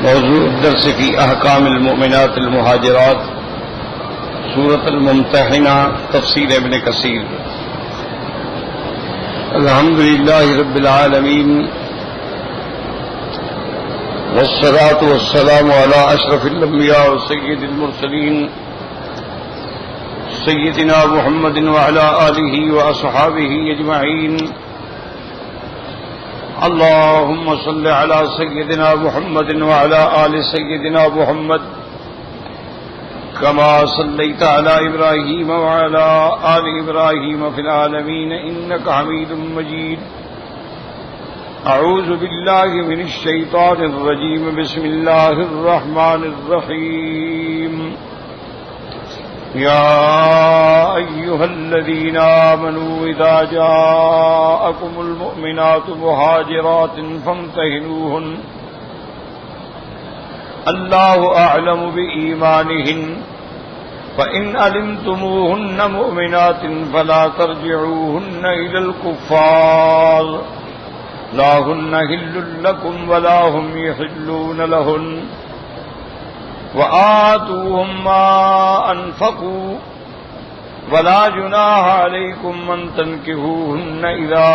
موضوع الدرس في أحكام المؤمنات المهاجرات سورة الممتحنة تفسير ابن كثير. الحمد لله رب العالمين والصلاة والسلام على أشرف الأنبياء وسيد المرسلين سيدنا محمد وعلى آله وأصحابه أجمعين. اللهم صل على سيدنا محمد وعلى آل سيدنا محمد كما صليت على إبراهيم وعلى آل إبراهيم في العالمين إنك حميد مجيد. أعوذ بالله من الشيطان الرجيم. بسم الله الرحمن الرحيم. يا أيها الذين آمنوا إذا جاءكم المؤمنات مهاجرات فامتحنوهن الله أعلم بإيمانهن فإن علمتموهن مؤمنات فلا ترجعوهن إلى الكفار لا هن حل لكم ولا هم يحلون لهن وآتوهم ما أنفقوا ولا جناح عليكم أن تنكحوهن إذا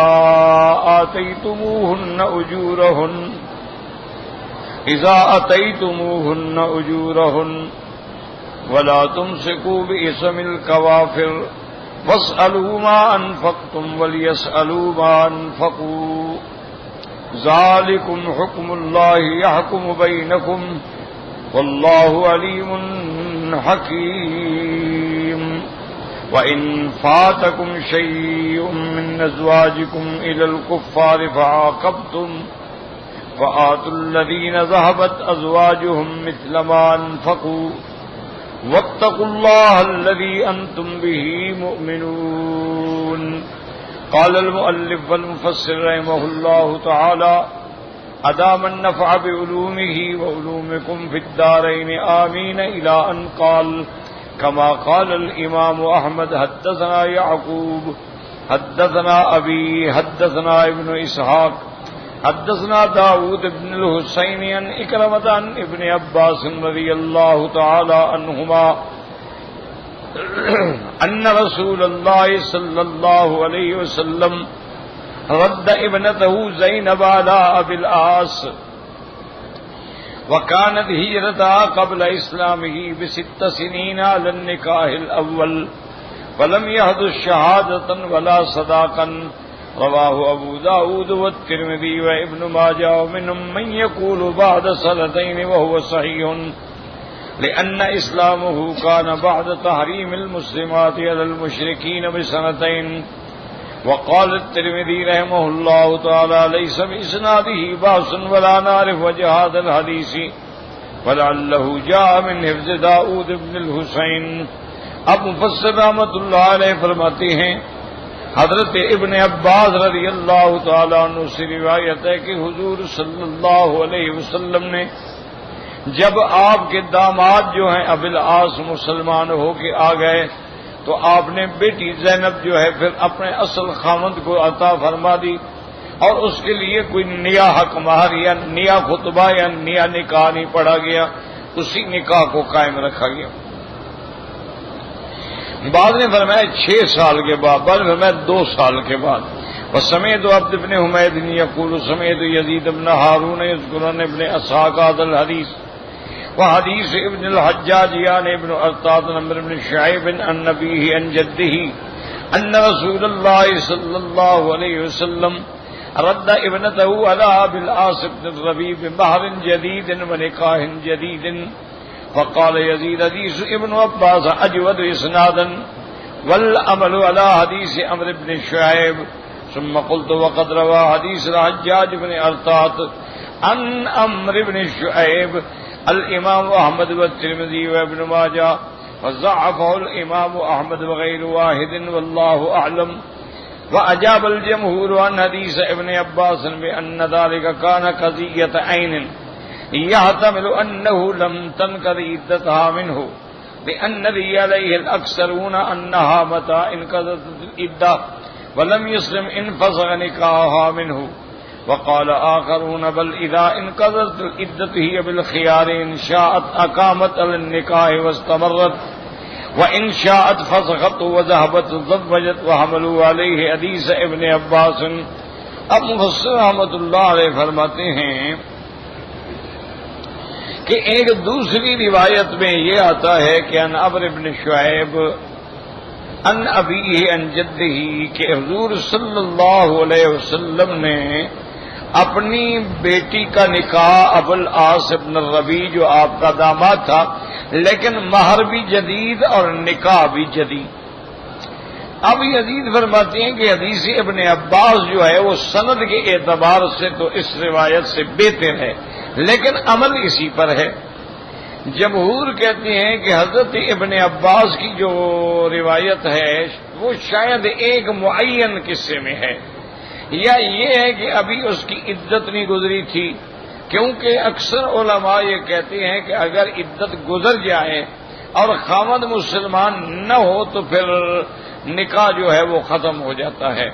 آتيتموهن أجورهن ولا تمسكوا بإثم الكوافر واسألوا ما أنفقتم وليسألوا ما أنفقوا ذلكم حكم الله يحكم بينكم والله عليم حكيم. وإن فاتكم شيء من أزواجكم إلى الكفار فعاقبتم فآتوا الذين ذهبت أزواجهم مثل ما أنفقوا واتقوا الله الذي أنتم به مؤمنون. قال المؤلف والمفسر رحمه الله تعالى أدام النفع بعلومه وعلومكم في الدارين آمين إلى أن قال كما قال الإمام أحمد حدثنا يعقوب حدثنا أبي حدثنا ابن إسحاق حدثنا داود بن الحسين عن إكرمة عن ابن عباس رضي الله تعالى عنهما أن رسول الله صلى الله عليه وسلم رد ابنته زينب على أبي العاص وكانت هجرتها قبل إسلامه ب6 سنين على النكاح الأول ولم يحدث شهادة ولا صداقا. رواه أبو داود والترمذي وابن ماجه ومنهم من يقول بعد سنتين وهو صحيح لأن إسلامه كان بعد تحريم المسلمات على المشركين ب2 وقال الترمذي رحمه الله تعالى ليس بإسناده بأس ولا نعرف وجه هذا الحديث ولعله جاء من حفظ داود بن الحسين. اب مفسر رحمۃ اللہ علیہ فرماتے ہیں حضرت ابن عباس رضی اللہ تعالیٰ عنہ سے روایت ہے کہ حضور صلی اللہ علیہ وسلم نے جب آپ کے داماد جو ہیں ابی العاص مسلمان ہو کے آ گئے تو آپ نے بیٹی زینب جو ہے پھر اپنے اصل خاوند کو عطا فرما دی اور اس کے لیے کوئی نیا حق مہر یا نیا خطبہ یا نیا نکاح نہیں پڑھا گیا، اسی نکاح کو قائم رکھا گیا. بعد نے فرمایا 6 سال کے بعد، بعد نے فرمایا 2 سال کے بعد. وسمعت عبد بن حمید یقول سمعت یزید بن ہارون یذکرون ابن اسحاق هذا الحدیث وحدیث ابن الحجاج یعنی ابن ارطاط عمرو بن شعیب عن نبیہ عن جدہ ان رسول اللہ صلی اللہ علیہ وسلم رد ابنته على ابي العاص بن الربيع بمهر جديد ونكاح جديد. فقال يزيد حديث ابن عباس اجود اسنادا والعمل على حديث عمرو بن شعيب. ثم قلت وقد روى حديث الحجاج بن ارطاط عن عمرو بن شعيب الامام احمد والترمذي وابن ماجه وضعفه الامام احمد وغير واحد والله اعلم. واجاب الجمهور عن حديث ابن عباس بان ذلك كان قضيه عين يحتمل انه لم تنقض عدتها منه لان عليه الاكثرون انها متى انقضت العده ولم يسلم انفسخ نكاحها منه وقال آخرون بل اذا انقضت العدة هي بالخيار ان شاءت اقامت النکاح واستمرت وان شاءت فسخت وذهبت زوجت وحملوا علیہ حدیث ابن عباس۔ اب مفسر رحمۃ اللہ علیہ فرماتے ہیں کہ ایک دوسری روایت میں یہ آتا ہے کہ ان عمرو بن شعیب ان ابیہ ان جدہ کہ حضور صلی اللہ علیہ وسلم نے اپنی بیٹی کا نکاح ابو العاص بن الربیع جو آپ کا داماد تھا، لیکن مہر بھی جدید اور نکاح بھی جدید۔ اب یہ حدیث فرماتے ہیں کہ حدیث ابن عباس جو ہے وہ سند کے اعتبار سے تو اس روایت سے بہتر ہے، لیکن عمل اسی پر ہے۔ جمہور کہتے ہیں کہ حضرت ابن عباس کی جو روایت ہے وہ شاید ایک معین قصے میں ہے، یا یہ ہے کہ ابھی اس کی عدت نہیں گزری تھی، کیونکہ اکثر علماء یہ کہتے ہیں کہ اگر عدت گزر جائے اور خاوند مسلمان نہ ہو تو پھر نکاح جو ہے وہ ختم ہو جاتا ہے،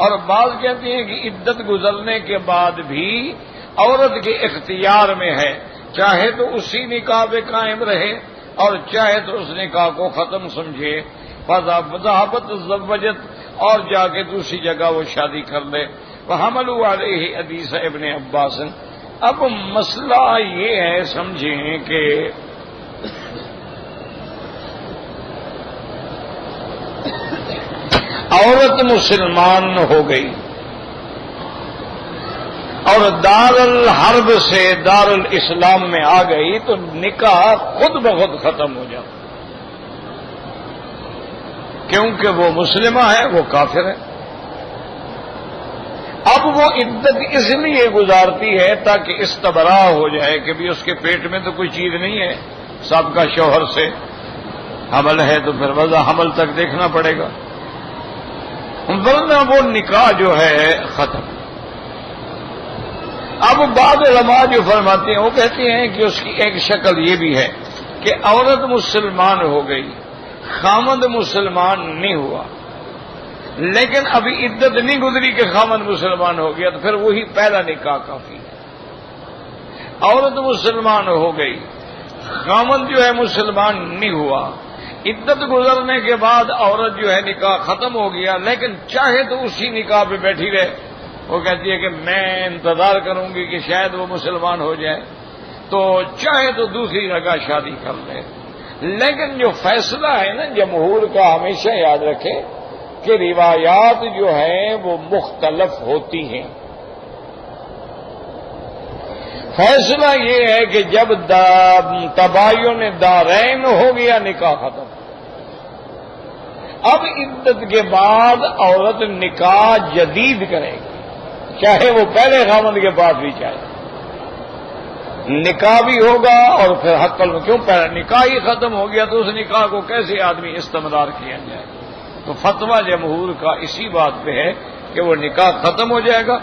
اور بعض کہتے ہیں کہ عدت گزرنے کے بعد بھی عورت کے اختیار میں ہے، چاہے تو اسی نکاح پہ قائم رہے اور چاہے تو اس نکاح کو ختم سمجھے، فذهبت زوجت اور جا کے دوسری جگہ وہ شادی کر لے۔ وحملوا علیہ حدیث ابن عباس۔ اب مسئلہ یہ ہے سمجھیں کہ عورت مسلمان ہو گئی اور دار الحرب سے دار الاسلام میں آ گئی تو نکاح خود بخود ختم ہو جاتا، کیونکہ وہ مسلمہ ہے، وہ کافر ہے۔ اب وہ عدت اس لیے گزارتی ہے تاکہ استبراء ہو جائے کہ بھی اس کے پیٹ میں تو کوئی چیز نہیں ہے، سب کا شوہر سے حمل ہے تو پھر وضع حمل تک دیکھنا پڑے گا، ورنہ وہ نکاح جو ہے ختم۔ اب بعض علماء جو فرماتے ہیں وہ کہتے ہیں کہ اس کی ایک شکل یہ بھی ہے کہ عورت مسلمان ہو گئی، خامند مسلمان نہیں ہوا، لیکن ابھی عدت نہیں گزری کہ خامند مسلمان ہو گیا، تو پھر وہی پہلا نکاح کافی ہے۔ عورت مسلمان ہو گئی، خامند جو ہے مسلمان نہیں ہوا، عدت گزرنے کے بعد عورت جو ہے نکاح ختم ہو گیا، لیکن چاہے تو اسی نکاح پہ بیٹھی رہے، وہ کہتی ہے کہ میں انتظار کروں گی کہ شاید وہ مسلمان ہو جائے، تو چاہے تو دوسری جگہ شادی کر لے۔ لیکن جو فیصلہ ہے نا جمہور کا، ہمیشہ یاد رکھیں کہ روایات جو ہیں وہ مختلف ہوتی ہیں۔ فیصلہ یہ ہے کہ جب تباین دارین ہو گیا نکاح ختم، اب عدت کے بعد عورت نکاح جدید کرے گی، چاہے وہ پہلے خامند کے پاس بھی چاہے، نکاح بھی ہوگا اور پھر حق میں کیوں پہلے نکاح ہی ختم ہو گیا تو اس نکاح کو کیسے آدمی استمرار کیا جائے؟ تو فتویٰ جمہور کا اسی بات پہ ہے کہ وہ نکاح ختم ہو جائے گا۔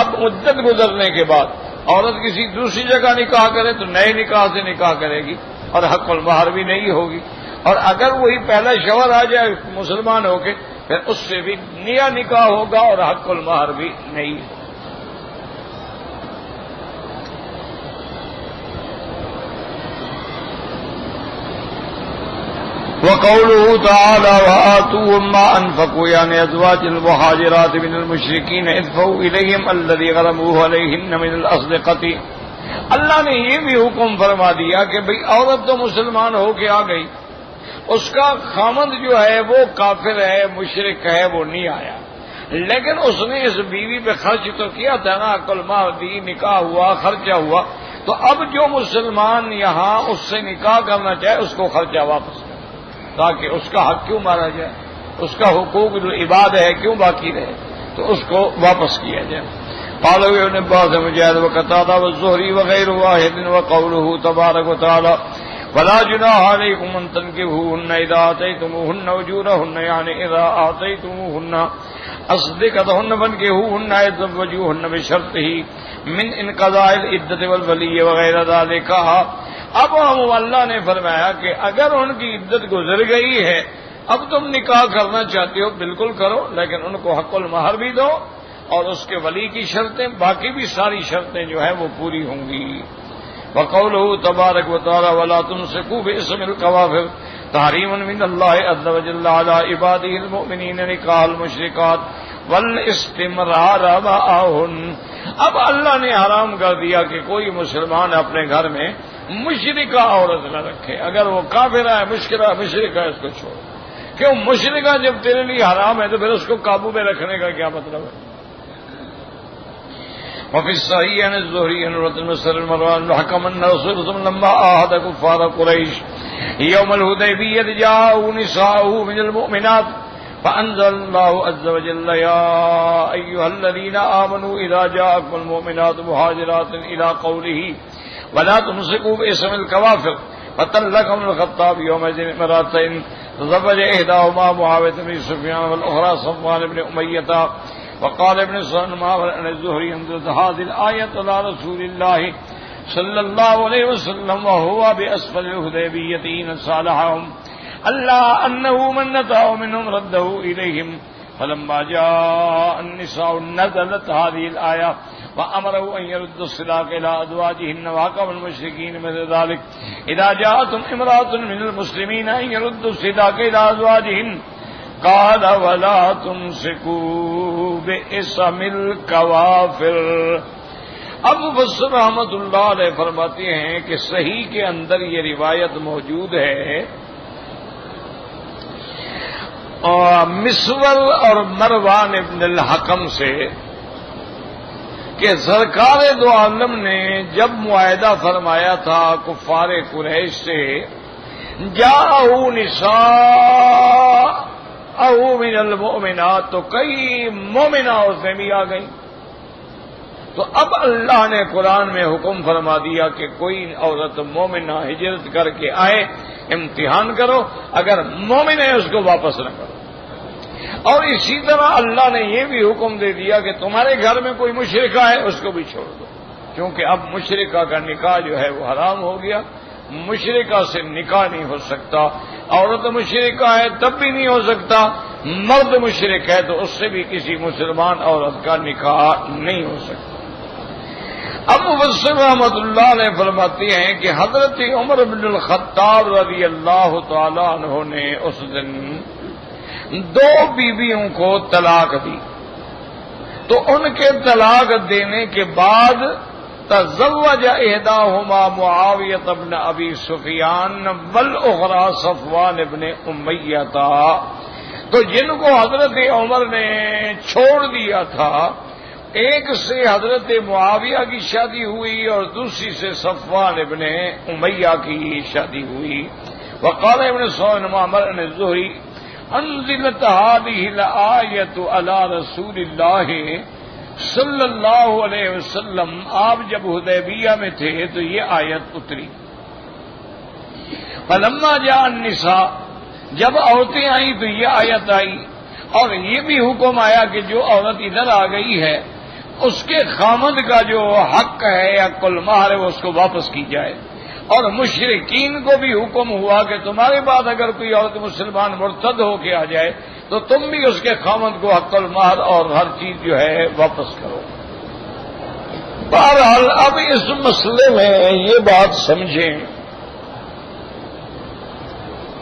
اب مدت گزرنے کے بعد عورت کسی دوسری جگہ نکاح کرے تو نئے نکاح سے نکاح کرے گی اور حق المہر بھی نہیں ہوگی، اور اگر وہی پہلا شوہر آ جائے مسلمان ہو کے پھر اس سے بھی نیا نکاح ہوگا اور حق المہر بھی نہیں ہوگا۔ وقوله تعالى وآتوهم ما أنفقوا يعني أزواج المهاجرات من المشركين ادفعوا إليهم الذي غرموه عليهن من الأصدقة۔ اللہ نے یہ بھی حکم فرما دیا کہ بھئی عورت تو مسلمان ہو کے آ گئی، اس کا خامند جو ہے وہ کافر ہے، مشرک ہے، وہ نہیں آیا، لیکن اس نے اس بیوی پہ خرچ تو کیا تھا نا، عقل مہر دی، نکاح ہوا، خرچہ ہوا، تو اب جو مسلمان یہاں اس سے نکاح کرنا چاہے اس کو خرچہ واپس کرے، تاکہ اس کا حق کیوں مارا جائے، اس کا حقوق جو عباد ہے کیوں باقی رہے، تو اس کو واپس کیا جائے۔ قالوا ابن عباس مجاہد وقتادہ والزہری وغیر واحد وقوله تبارک وتعالی ولا جناح علیکم ان تنکحوهن اذا آتیتموهن اجورهن یعنی اذا آتیتموهن اصدقتهن فانکحوهن ازوجوهن بشرطه من انقضاء العدة والولی وغیر ذلك۔ اب ہم اللہ نے فرمایا کہ اگر ان کی عدت گزر گئی ہے، اب تم نکاح کرنا چاہتے ہو بالکل کرو، لیکن ان کو حق المہر بھی دو اور اس کے ولی کی شرطیں، باقی بھی ساری شرطیں جو ہیں وہ پوری ہوں گی۔ وقولہ تبارک و تعالی ولا تمسکوا باسم الکوافر تحریما من اللہ عز وجل علی عبادہ المؤمنین نکاح المشرکات والاستمرار معہن۔ اب اللہ نے حرام کر دیا کہ کوئی مسلمان اپنے گھر میں مشرکہ عورت نہ رکھے، اگر وہ کافرہ ہے، مشرکہ ہے، اس کو چھوڑ۔ کیوں مشرکہ جب تیرے لیے حرام ہے تو پھر اس کو قابو میں رکھنے کا کیا مطلب ہے؟ وفي الصحيح عن الزهري عن عروة بن مسعود مروان حكم أن رسول الله لما عاهد كفار قريش يوم الحديبية جاءوا نساءه من المؤمنات فأنزل الله عز وجل يا أيها الذين آمنوا إذا جاءكم المؤمنات مهاجرات إلى قوله ولا تمسكوا باسم الكوافر فطلقهم الخطاب يومئذ امرأتين تزوج إحداهما معاوية بن سفيان والأخرى صفوان بن أمية وقال ابن سلمة عن الزهري عند هذه الآية على رسول الله صلى الله عليه وسلم وهو بأسفل الحديبية صالحهم ألا أنه من نتاه منهم رده إليهم فلما جاء النساء نزلت هذه الآية وأمروا أن يردوا الصداق إلى أزواجهن وحكم المشركين مثل ذلك إذا جاءتهم امرأة من المسلمين أن يردوا الصداق إلى أزواجهن قال ولا تمسكوا باسم الکوافر۔ اب مفسر رحمۃ اللہ علیہ فرماتے ہیں کہ صحیح کے اندر یہ روایت موجود ہے مسور اور مروان ابن الحکم سے کہ سرکار دو عالم نے جب معاہدہ فرمایا تھا کفار قریش سے جاءوا نساء او من المؤمنات، تو کئی مومنہ عورتیں بھی آ گئیں۔ تو اب اللہ نے قرآن میں حکم فرما دیا کہ کوئی عورت مومنہ ہجرت کر کے آئے، امتحان کرو، اگر مومن ہے اس کو واپس نہ کرو۔ اور اسی طرح اللہ نے یہ بھی حکم دے دیا کہ تمہارے گھر میں کوئی مشرکہ ہے اس کو بھی چھوڑ دو، کیونکہ اب مشرکہ کا نکاح جو ہے وہ حرام ہو گیا، مشرکہ سے نکاح نہیں ہو سکتا، عورت مشرکہ ہے تب بھی نہیں ہو سکتا، مرد مشرک ہے تو اس سے بھی کسی مسلمان عورت کا نکاح نہیں ہو سکتا۔ اب مفسر رحمۃ اللہ علیہ فرماتے ہیں کہ حضرت عمر بن الخطاب رضی اللہ تعالی عنہ نے اس دن دو بیویوں کو طلاق دی، تو ان کے طلاق دینے کے بعد تزوج احداہما معاویہ بن ابی سفیان والاخری صفوان بن امیہ، تو جن کو حضرت عمر نے چھوڑ دیا تھا، ایک سے حضرت معاویہ کی شادی ہوئی اور دوسری سے صفوان ابن امیہ کی شادی ہوئی۔ وقال ابن سعد معمر عن الزهري انزلت هذه الآية على رسول الله صلی اللہ علیہ وسلم، آپ جب حدیبیہ میں تھے تو یہ آیت اتری۔ فلما جاء النساء، جب عورتیں آئیں تو یہ آیت آئی، اور یہ بھی حکم آیا کہ جو عورت ادھر آ گئی ہے اس کے خامد کا جو حق ہے یا کل مہر ہے وہ اس کو واپس کی جائے، اور مشرکین کو بھی حکم ہوا کہ تمہارے بعد اگر کوئی عورت مسلمان مرتد ہو کے آ جائے تو تم بھی اس کے خامد کو حق المہر اور ہر چیز جو ہے واپس کرو۔ بہرحال اب اس مسئلے میں یہ بات سمجھیں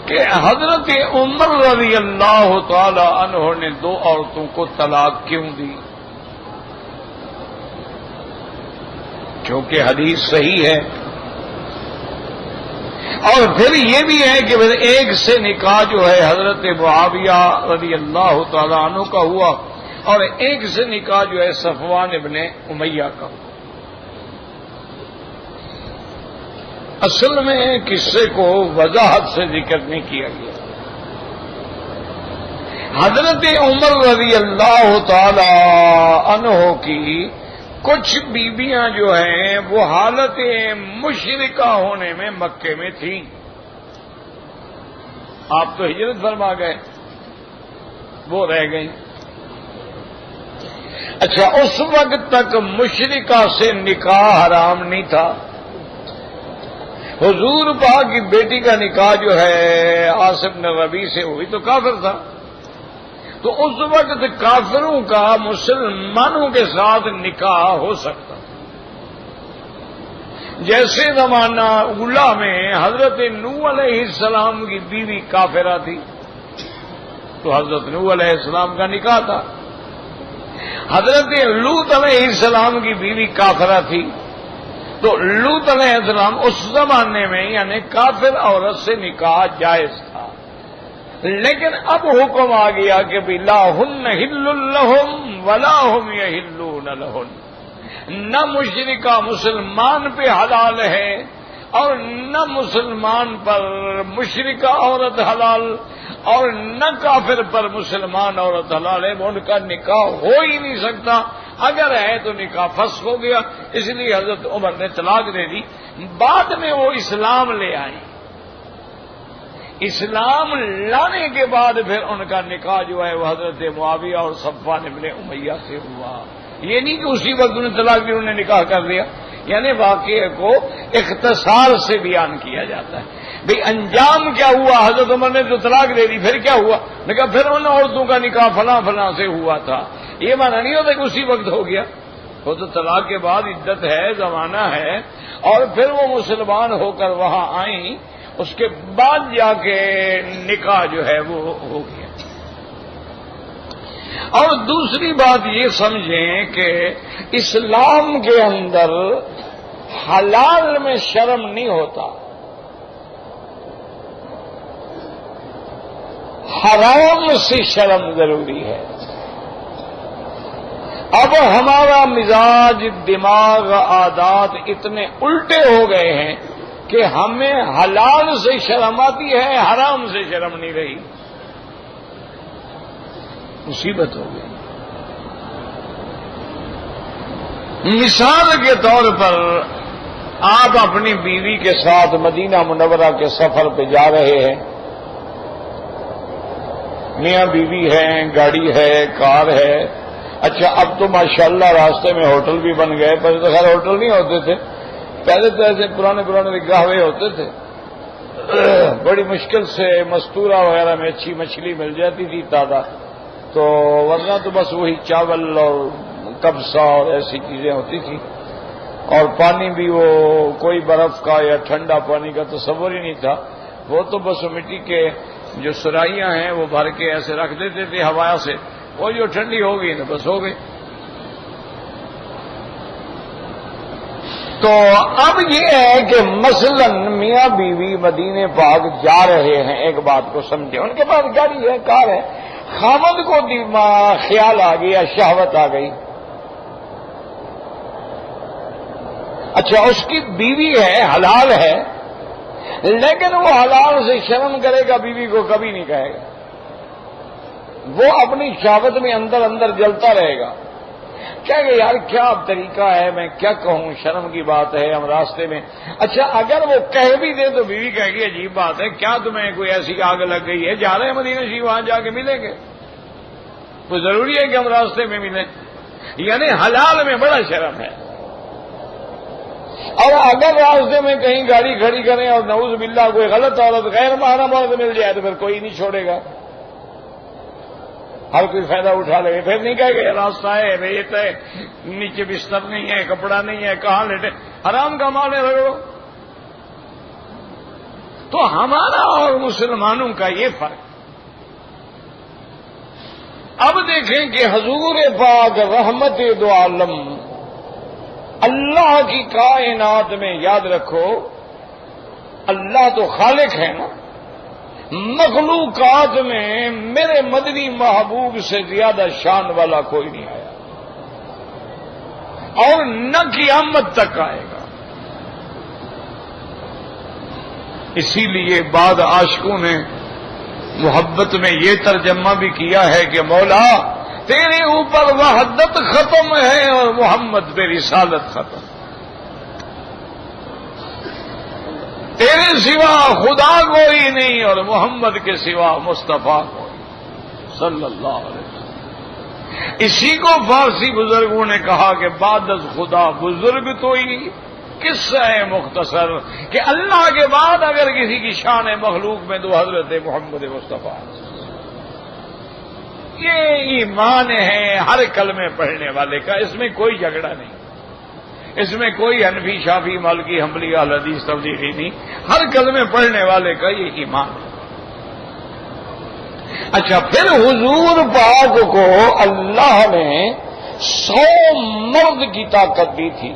کہ حضرت عمر رضی اللہ تعالی عنہ نے دو عورتوں کو طلاق کیوں دی؟ کیونکہ حدیث صحیح ہے، اور پھر یہ بھی ہے کہ ایک سے نکاح جو ہے حضرت معاویہ رضی اللہ تعالی عنہ کا ہوا، اور ایک سے نکاح جو ہے صفوان ابن امیہ کا ہوا۔ اصل میں قصے کو وضاحت سے ذکر نہیں کیا گیا۔ حضرت عمر رضی اللہ تعالی عنہ کی کچھ بیویاں جو ہیں وہ حالت مشرکہ ہونے میں مکے میں تھیں، آپ تو ہجرت فرما گئے، وہ رہ گئیں۔ اچھا، اس وقت تک مشرکہ سے نکاح حرام نہیں تھا، حضور پاک کی بیٹی کا نکاح جو ہے عاصم بن ربیع سے ہوئی تو کافر تھا، تو اس وقت کافروں کا مسلمانوں کے ساتھ نکاح ہو سکتا. جیسے زمانہ اولا میں حضرت نوح علیہ السلام کی بیوی کافرہ تھی تو حضرت نوح علیہ السلام کا نکاح تھا. حضرت لوط علیہ السلام کی بیوی کافرہ تھی تو لوط علیہ السلام اس زمانے میں یعنی کافر عورت سے نکاح جائز تھا. لیکن اب حکم آ گیا کہ بھی لا ہن حل لہم ولا ہم یحلون لہن. نہ مشرکہ مسلمان پہ حلال ہے اور نہ مسلمان پر مشرکہ عورت حلال اور نہ کافر پر مسلمان عورت حلال ہے. ان کا نکاح ہو ہی نہیں سکتا. اگر ہے تو نکاح فسخ ہو گیا. اس لیے حضرت عمر نے طلاق دے دی. بعد میں وہ اسلام لے آئی. اسلام لانے کے بعد پھر ان کا نکاح جو ہے وہ حضرت معاویہ اور صفوان ابن امیہ سے ہوا. یہ نہیں کہ اسی وقت انہیں طلاق دی انہوں نے نکاح کر دیا. یعنی واقعے کو اختصار سے بیان کیا جاتا ہے. بھئی انجام کیا ہوا؟ حضرت عمر نے تو طلاق دے دی. پھر کیا ہوا؟ نے کہا پھر ان عورتوں کا نکاح فلاں فلاں سے ہوا تھا. یہ مانا نہیں ہوتا کہ اسی وقت ہو گیا. وہ تو طلاق کے بعد عدت ہے، زمانہ ہے، اور پھر وہ مسلمان ہو کر وہاں آئیں، اس کے بعد جا کے نکاح جو ہے وہ ہو گیا. اور دوسری بات یہ سمجھیں کہ اسلام کے اندر حلال میں شرم نہیں ہوتا، حرام سے شرم ضروری ہے. اب ہمارا مزاج، دماغ، عادات اتنے الٹے ہو گئے ہیں کہ ہمیں حلال سے شرم آتی ہے، حرام سے شرم نہیں رہی. مصیبت ہو گئی. مثال کے طور پر آپ اپنی بیوی کے ساتھ مدینہ منورہ کے سفر پہ جا رہے ہیں. میاں بیوی ہیں، گاڑی ہے، کار ہے. اچھا اب تو ماشاءاللہ راستے میں ہوٹل بھی بن گئے. پہلے تو خیر ہوٹل نہیں ہوتے تھے. پہلے تو ایسے پرانے قہوے ہوتے تھے. بڑی مشکل سے مستورہ وغیرہ میں اچھی مچھلی مل جاتی تھی تازہ، تو ورنہ تو بس وہی چاول اور کبسا اور ایسی چیزیں ہوتی تھیں. اور پانی بھی وہ کوئی برف کا یا ٹھنڈا پانی کا تصور ہی نہیں تھا. وہ تو بس مٹی کے جو سرائیاں ہیں وہ بھر کے ایسے رکھ دیتے تھے ہوا سے، وہ جو ٹھنڈی ہو گئی نا بس ہو گئی. تو اب یہ ہے کہ مثلا میاں بیوی مدینے پاک جا رہے ہیں. ایک بات کو سمجھے، ان کے پاس گاڑی ہے، کار ہے. خامد کو خیال آ گیا، شہوت آ گئی. اچھا اس کی بیوی ہے، حلال ہے، لیکن وہ حلال سے شرم کرے گا، بیوی کو کبھی نہیں کہے گا. وہ اپنی شہوت میں اندر اندر جلتا رہے گا. کہے گا یار کیا طریقہ ہے، میں کیا کہوں، شرم کی بات ہے، ہم راستے میں. اچھا اگر وہ کہہ بھی دے تو بیوی کہے گی عجیب بات ہے، کیا تمہیں کوئی ایسی آگ لگ گئی ہے، جا رہے ہیں مدینہ شریف، وہاں جا کے ملیں گے، کوئی ضروری ہے کہ ہم راستے میں ملیں. یعنی حلال میں بڑا شرم ہے. اور اگر راستے میں کہیں گاڑی کھڑی کریں اور نعوذ باللہ کوئی غلط عورت، غیر محرم عورت مل جائے تو پھر کوئی نہیں چھوڑے گا، ہر کوئی فائدہ اٹھا لے. پھر نہیں کہے گا راستہ ہے، ریت ہے، نیچے بستر نہیں ہے، کپڑا نہیں ہے، کہاں لیٹے، حرام کا مال ہے رگڑو. تو ہمارا اور مسلمانوں کا یہ فرق. اب دیکھیں کہ حضور پاک رحمت دو عالم اللہ کی کائنات میں، یاد رکھو اللہ تو خالق ہے نا، مخلوقات میں میرے مدنی محبوب سے زیادہ شان والا کوئی نہیں آیا اور نہ قیامت تک آئے گا. اسی لیے بعد عاشقوں نے محبت میں یہ ترجمہ بھی کیا ہے کہ مولا تیرے اوپر وحدت ختم ہے اور محمد پہ رسالت ختم. تیرے سوا خدا کوئی نہیں اور محمد کے سوا مصطفیٰ کوئی صلی اللہ علیہ وسلم. اسی کو فارسی بزرگوں نے کہا کہ بعد از خدا بزرگ تو ہی قصہ ہے مختصر، کہ اللہ کے بعد اگر کسی کی شان مخلوق میں تو حضرت محمد مصطفیٰ. یہ ایمان ہے ہر کلمے پڑھنے والے کا، اس میں کوئی جھگڑا نہیں، اس میں کوئی حنفی شافعی مالکی حنبلی اہل حدیث تبلیغی نہیں، ہر کلمے پڑھنے والے کا یہ ایمان ہے۔ اچھا، پھر حضور پاک کو اللہ نے 100 مرد کی طاقت دی تھی۔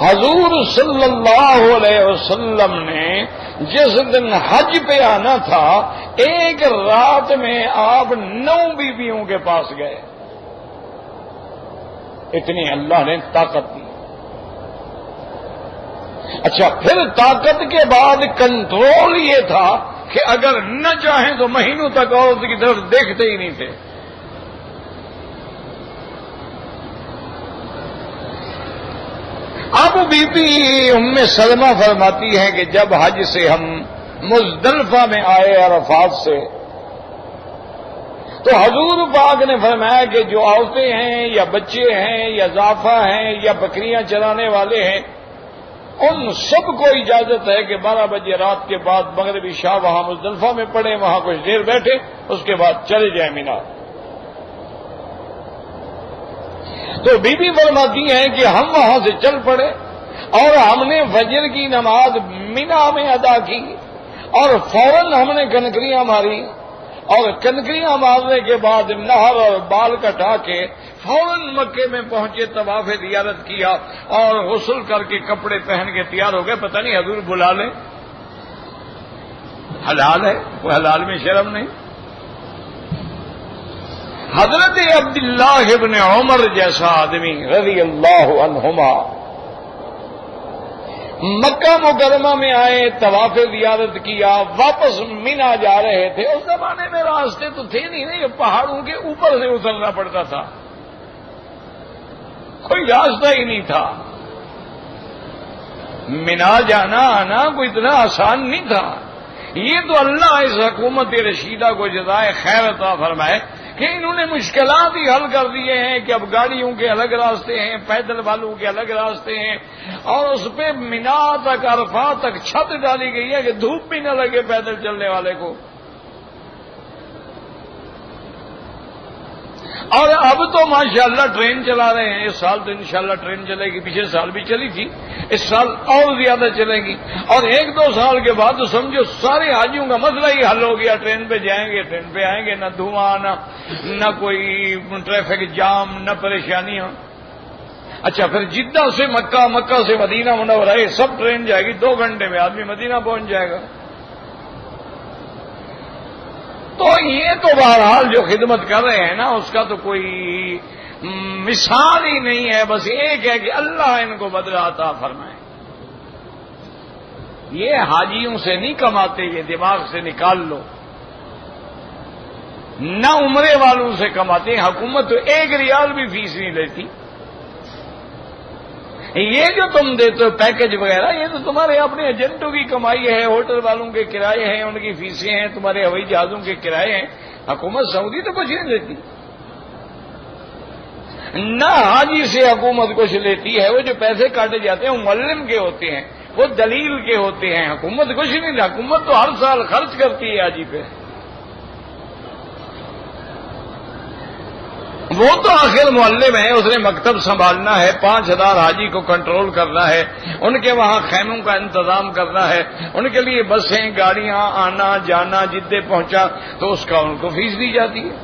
حضور صلی اللہ علیہ وسلم نے جس دن حج پہ آنا تھا، ایک رات میں آپ 9 بیویوں کے پاس گئے، اتنی اللہ نے طاقت دی۔ اچھا، پھر طاقت کے بعد کنٹرول یہ تھا کہ اگر نہ چاہیں تو مہینوں تک عورت کی طرف دیکھتے ہی نہیں تھے۔ اب بی بی ام سلمہ فرماتی ہیں کہ جب حج سے ہم مزدلفہ میں آئے عرفات سے، تو حضور پاک نے فرمایا کہ جو عورتیں ہیں یا بچے ہیں یا ضعفہ ہیں یا بکریاں چرانے والے ہیں، ان سب کو اجازت ہے کہ 12 بجے رات کے بعد مغربی عشاء وہاں مزدلفہ میں پڑھیں، وہاں کچھ دیر بیٹھے، اس کے بعد چلے جائیں مینا۔ تو بی بی فرماتی ہیں کہ ہم وہاں سے چل پڑے اور ہم نے فجر کی نماز مینا میں ادا کی، اور فوراً ہم نے کنکریاں ماری، اور کنکریاں مارنے کے بعد نہر اور بال کٹا کے فوراً مکے میں پہنچے، طواف زیارت کیا اور غسل کر کے کپڑے پہن کے تیار ہو گئے۔ پتہ نہیں حضور بلا لیں، حلال ہے، کوئی حلال میں شرم نہیں۔ حضرت عبداللہ ابن عمر جیسا آدمی رضی اللہ عنہما مکہ مکرمہ میں آئے، طواف زیارت کیا، واپس مینا جا رہے تھے۔ اس زمانے میں راستے تو تھے نہیں، یہ پہاڑوں کے اوپر سے اترنا پڑتا تھا، کوئی راستہ ہی نہیں تھا۔ مینا جانا آنا کوئی اتنا آسان نہیں تھا۔ یہ تو اللہ اس حکومت رشیدہ کو جزائے خیر عطا فرمائے کہ انہوں نے مشکلات ہی حل کر دیے ہیں کہ اب گاڑیوں کے الگ راستے ہیں، پیدل والوں کے الگ راستے ہیں، اور اس پہ مینا تک عرفات تک چھت ڈالی گئی ہے کہ دھوپ بھی نہ لگے پیدل چلنے والے کو۔ اور اب تو ماشاءاللہ ٹرین چلا رہے ہیں، اس سال تو انشاءاللہ ٹرین چلے گی، پچھلے سال بھی چلی تھی، اس سال اور زیادہ چلے گی، اور 1-2 سال کے بعد تو سمجھو سارے حاجیوں کا مسئلہ ہی حل ہو گیا۔ ٹرین پہ جائیں گے، ٹرین پہ آئیں گے، نہ دھواں، نہ کوئی ٹریفک جام، نہ پریشانیاں۔ اچھا، پھر جدہ سے مکہ، مکہ سے مدینہ منورہ، سب ٹرین جائے گی، 2 گھنٹے میں آدمی مدینہ پہنچ جائے گا۔ تو یہ تو بہرحال جو خدمت کر رہے ہیں نا، اس کا تو کوئی مثال ہی نہیں ہے، بس ایک ہے کہ اللہ ان کو بدلہ عطا فرمائے۔ یہ حاجیوں سے نہیں کماتے، یہ دماغ سے نکال لو، نہ عمرے والوں سے کماتے ہیں۔ حکومت تو 1 ریال بھی فیس نہیں لیتی۔ یہ جو تم دیتے ہو پیکج وغیرہ، یہ تو تمہارے اپنے ایجنٹوں کی کمائی ہے، ہوٹل والوں کے کرائے ہیں، ان کی فیسیں ہیں، تمہارے ہوائی جہازوں کے کرائے ہیں۔ حکومت سعودی تو کچھ نہیں لیتی، نہ حاجی سے حکومت کچھ لیتی ہے۔ وہ جو پیسے کاٹے جاتے ہیں وہ معلم کے ہوتے ہیں، وہ دلیل کے ہوتے ہیں، حکومت کچھ نہیں۔ حکومت تو ہر سال خرچ کرتی ہے حاجی پہ۔ وہ تو آخر معلم ہے، اس نے مکتب سنبھالنا ہے، 5000 حاجی کو کنٹرول کرنا ہے، ان کے وہاں خیموں کا انتظام کرنا ہے، ان کے لیے بسیں، گاڑیاں، آنا جانا، جدے پہنچا تو اس کا ان کو فیس دی جاتی ہے۔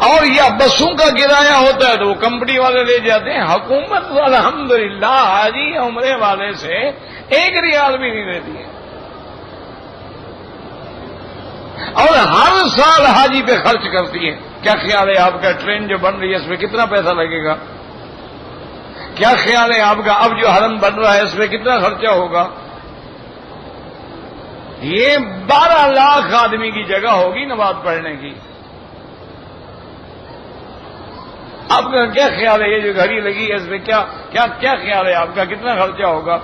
اور یا بسوں کا کرایہ ہوتا ہے تو وہ کمپنی والے لے جاتے ہیں۔ حکومت الحمدللہ حاجی عمرے والے سے 1 ریال بھی نہیں لیتی ہے، اور ہر سال حاجی پہ خرچ کرتی ہے۔ کیا خیال ہے آپ کا ٹرین جو بن رہی ہے اس میں کتنا پیسہ لگے گا؟ کیا خیال ہے آپ کا اب جو حرم بن رہا ہے اس میں کتنا خرچہ ہوگا؟ یہ 12 لاکھ آدمی کی جگہ ہوگی نماز پڑھنے کی۔ آپ کا کیا خیال ہے یہ جو گھڑی لگی ہے اس میں کیا خیال ہے آپ کا کتنا خرچہ ہوگا؟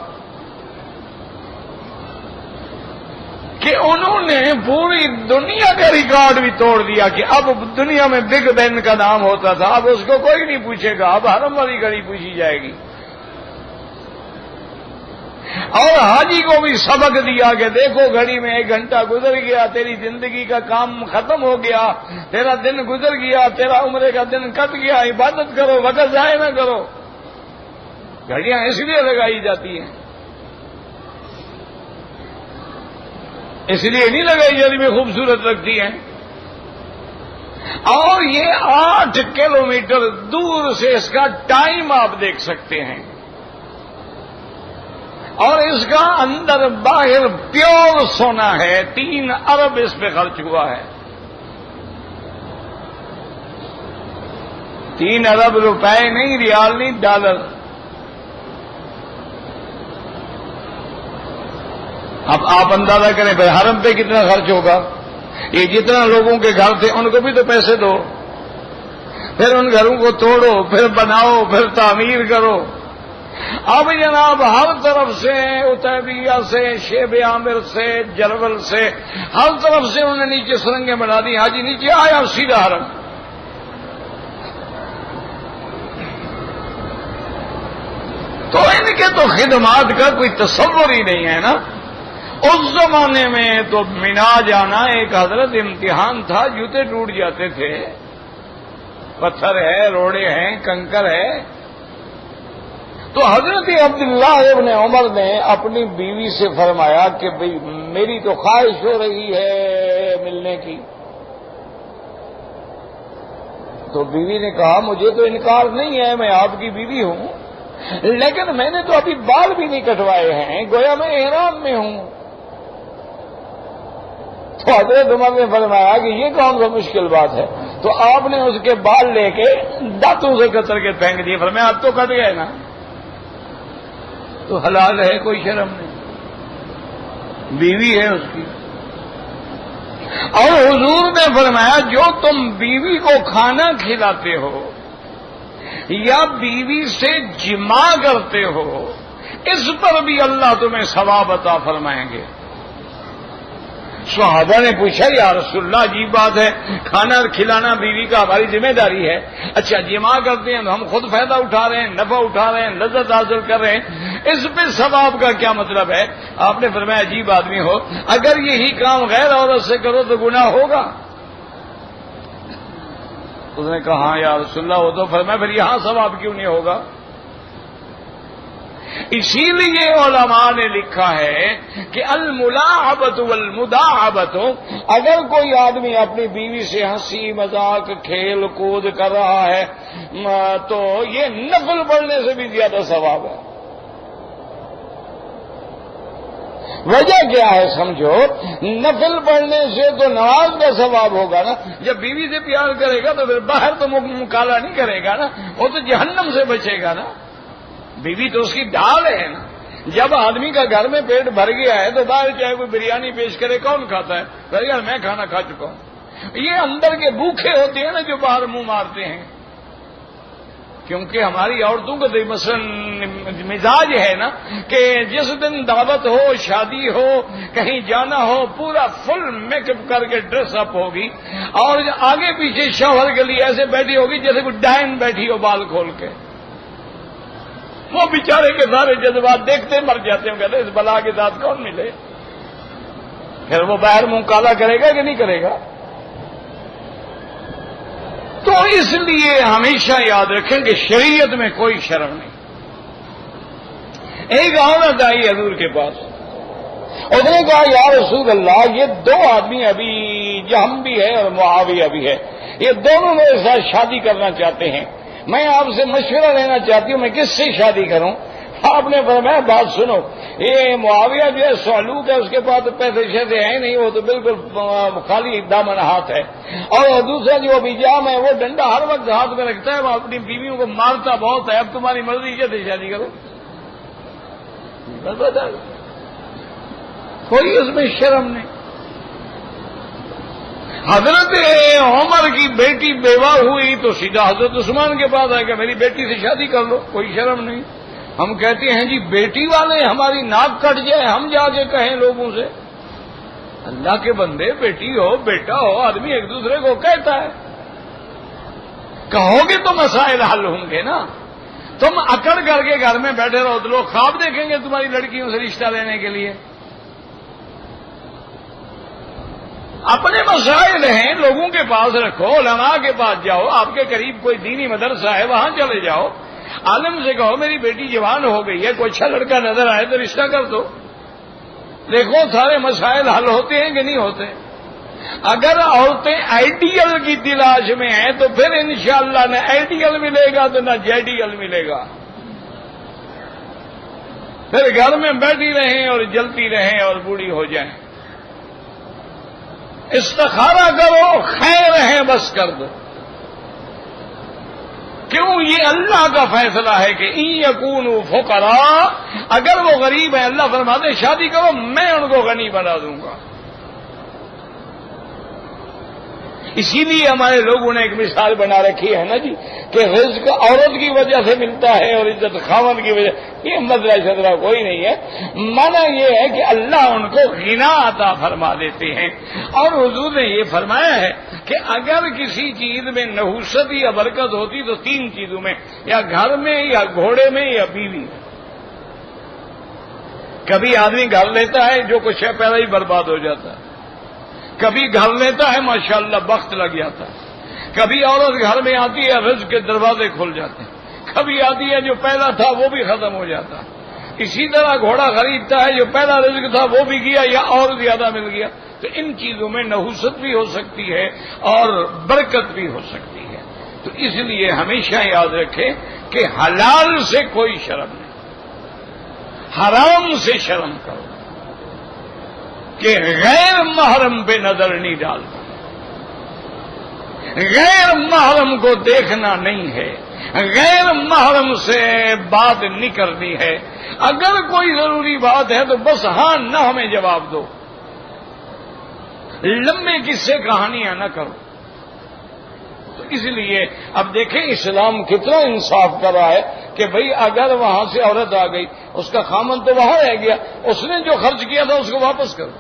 کہ انہوں نے پوری دنیا کا ریکارڈ بھی توڑ دیا کہ اب دنیا میں بگ بین کا نام ہوتا تھا، اب اس کو کوئی نہیں پوچھے گا، اب حرم والی گھڑی پوچھی جائے گی۔ اور حاجی کو بھی سبق دیا کہ دیکھو گھڑی میں 1 گھنٹہ گزر گیا، تیری زندگی کا کام ختم ہو گیا، تیرا دن گزر گیا، تیرا عمرے کا دن کٹ گیا، عبادت کرو، وقت ضائع نہ کرو۔ گھڑیاں اس لیے لگائی جاتی ہیں، اس لیے نہیں لگائی جاتی میں خوبصورت لگتی ہیں۔ اور یہ 8 کلومیٹر دور سے اس کا ٹائم آپ دیکھ سکتے ہیں، اور اس کا اندر باہر پیور سونا ہے، 3 ارب اس پہ خرچ ہوا ہے، 3 ارب روپے نہیں، ریال نہیں، ڈالر۔ اب آپ اندازہ کریں پھر حرم پہ کتنا خرچ ہوگا؟ یہ جتنا لوگوں کے گھر تھے ان کو بھی تو پیسے دو، پھر ان گھروں کو توڑو، پھر بناؤ، پھر تعمیر کرو۔ اب جناب ہر طرف سے، عتیبیہ سے، شیب عامر سے، جرول سے، ہر طرف سے انہوں نے نیچے سرنگیں بنا دی، حاجی نیچے آیا سیدھا حرم۔ تو ان کے تو خدمات کا کوئی تصور ہی نہیں ہے نا۔ اس زمانے میں تو مینا جانا ایک حضرت امتحان تھا، جوتے ٹوٹ جاتے تھے، پتھر ہے، روڑے ہیں، کنکر ہے۔ تو حضرت عبداللہ ابن عمر نے اپنی بیوی سے فرمایا کہ بھئی میری تو خواہش ہو رہی ہے ملنے کی۔ تو بیوی نے کہا مجھے تو انکار نہیں ہے، میں آپ کی بیوی ہوں، لیکن میں نے تو ابھی بال بھی نہیں کٹوائے ہیں، گویا میں احرام میں ہوں۔ تو حضرت عمر نے فرمایا کہ یہ کون سا مشکل بات ہے؟ تو آپ نے اس کے بال لے کے دانتوں سے کتر کے پھینک دیے، فرمایا اب تو کٹ گئے نا، تو حلال ہے، کوئی شرم نہیں، بیوی ہے اس کی۔ اور حضور نے فرمایا جو تم بیوی کو کھانا کھلاتے ہو یا بیوی سے جمع کرتے ہو، اس پر بھی اللہ تمہیں ثواب عطا فرمائیں گے۔ صحابہ نے پوچھا یا رسول اللہ عجیب بات ہے، کھانا کھلانا بیوی کا ہماری ذمہ داری ہے، اچھا جمع کرتے ہیں تو ہم خود فائدہ اٹھا رہے ہیں، نفع اٹھا رہے ہیں، لذت حاصل کر رہے ہیں، اس پہ ثواب کا کیا مطلب ہے؟ آپ نے فرمایا عجیب آدمی ہو، اگر یہی کام غیر عورت سے کرو تو گناہ ہوگا؟ اس نے کہا ہاں یا رسول اللہ، وہ تو فرمایا پھر یہاں ثواب کیوں نہیں ہوگا؟ اسی لیے علماء نے لکھا ہے کہ الملاعبۃ والمداعبۃ، اگر کوئی آدمی اپنی بیوی سے ہنسی مذاق کھیل کود کر رہا ہے تو یہ نفل پڑھنے سے بھی زیادہ ثواب ہے۔ وجہ کیا ہے سمجھو؟ نفل پڑھنے سے تو نماز کا ثواب ہوگا نا، جب بیوی سے پیار کرے گا تو پھر باہر تو مکالا نہیں کرے گا نا، وہ تو جہنم سے بچے گا نا، بیوی تو اس کی ڈال ہے نا۔ جب آدمی کا گھر میں پیٹ بھر گیا ہے تو باہر چاہے کوئی بریانی پیش کرے کون کھاتا ہے؟ کہے گا میں کھانا کھا چکا ہوں۔ یہ اندر کے بھوکے ہوتے ہیں نا جو باہر منہ مارتے ہیں، کیونکہ ہماری عورتوں کا مثلا مزاج ہے نا کہ جس دن دعوت ہو، شادی ہو، کہیں جانا ہو، پورا فل میک اپ کر کے ڈریس اپ ہوگی، اور آگے پیچھے شوہر کے لیے ایسے بیٹھی ہوگی جیسے کوئی ڈائن بیٹھی ہو بال کھول کے۔ وہ بیچارے کے سارے جذبات دیکھتے مر جاتے ہیں، کہتے ہیں اس بلا کے ساتھ کون ملے؟ پھر وہ باہر منہ کالا کرے گا کہ نہیں کرے گا؟ تو اس لیے ہمیشہ یاد رکھیں کہ شریعت میں کوئی شرم نہیں۔ ایک عورت آئی حضور کے پاس، اس نے کہا یا رسول اللہ یہ 2 آدمی ابھی جہم بھی ہے اور معاویہ بھی ہے، یہ دونوں میرے ساتھ شادی کرنا چاہتے ہیں، میں آپ سے مشورہ لینا چاہتی ہوں میں کس سے شادی کروں؟ آپ نے فرمایا بات سنو، یہ معاویہ جو ہے سعلوک ہے، اس کے پاس پیسے شیسے ہیں نہیں، وہ تو بالکل خالی دامن ہاتھ ہے، اور دوسرا جو ابھی جام ہے وہ ڈنڈا ہر وقت ہاتھ میں رکھتا ہے، وہ اپنی بیویوں کو مارتا بہت ہے، اب تمہاری مرضی کیسے شادی کرو؟ کوئی اس میں شرم نہیں۔ حضرت عمر کی بیٹی بیوہ ہوئی تو سیدھا حضرت عثمان کے پاس آئے کہ میری بیٹی سے شادی کر لو، کوئی شرم نہیں۔ ہم کہتے ہیں جی بیٹی والے ہماری ناک کٹ جائے، ہم جا کے کہیں لوگوں سے؟ اللہ کے بندے، بیٹی ہو بیٹا ہو آدمی ایک دوسرے کو کہتا ہے، کہو گے تو مسائل حل ہوں گے نا۔ تم اکڑ کر کے گھر میں بیٹھے رہو تو لوگ خواب دیکھیں گے تمہاری لڑکیوں سے رشتہ لینے کے لیے. اپنے مسائل ہیں لوگوں کے پاس رکھو، علماء کے پاس جاؤ، آپ کے قریب کوئی دینی مدرسہ ہے وہاں چلے جاؤ، عالم سے کہو میری بیٹی جوان ہو گئی ہے، کوئی اچھا لڑکا نظر آئے تو رشتہ کر دو. دیکھو سارے مسائل حل ہوتے ہیں کہ نہیں ہوتے. اگر عورتیں آئیڈیل کی تلاش میں ہیں تو پھر انشاءاللہ نہ آئیڈیل ملے گا تو نہ جیڈیل ملے گا. پھر گھر میں بیٹھی رہیں اور جلتی رہیں اور بوڑھی ہو جائیں. استخارہ کرو، خیر ہے بس کر دو. کیوں؟ یہ اللہ کا فیصلہ ہے کہ ان یکونوا فقراء، اگر وہ غریب ہیں اللہ فرماتے ہیں شادی کرو میں ان کو غنی بنا دوں گا. اسی لیے ہمارے لوگوں نے ایک مثال بنا رکھی ہے نا جی کہ رزق عورت کی وجہ سے ملتا ہے اور عزت خاوند کی وجہ. یہ مدرا شدرا کوئی نہیں ہے. مانا یہ ہے کہ اللہ ان کو غنا عطا فرما دیتے ہیں. اور حضور نے یہ فرمایا ہے کہ اگر کسی چیز میں نحوست یا برکت ہوتی تو 3 چیزوں میں، یا گھر میں یا گھوڑے میں یا بیوی میں. کبھی آدمی گھر لیتا ہے جو کچھ ہے پہلے ہی برباد ہو جاتا ہے. کبھی گھر لیتا ہے ماشاءاللہ وقت لگ جاتا ہے. کبھی عورت گھر میں آتی ہے رزق کے دروازے کھل جاتے ہیں. کبھی آتی ہے جو پہلا تھا وہ بھی ختم ہو جاتا ہے. اسی طرح گھوڑا خریدتا ہے جو پہلا رزق تھا وہ بھی گیا یا اور زیادہ مل گیا. تو ان چیزوں میں نحوست بھی ہو سکتی ہے اور برکت بھی ہو سکتی ہے. تو اس لیے ہمیشہ یاد رکھیں کہ حلال سے کوئی شرم نہیں، حرام سے شرم کرو. کہ غیر محرم پہ نظر نہیں ڈالنا، غیر محرم کو دیکھنا نہیں ہے، غیر محرم سے بات نہیں کرنی ہے. اگر کوئی ضروری بات ہے تو بس ہاں نہ ہمیں جواب دو، لمبے قصے کہانیاں نہ کرو. تو اس لیے اب دیکھیں اسلام کتنا انصاف کر رہا ہے کہ بھئی اگر وہاں سے عورت آ گئی اس کا خامن تو وہاں رہ گیا، اس نے جو خرچ کیا تھا اس کو واپس کرو.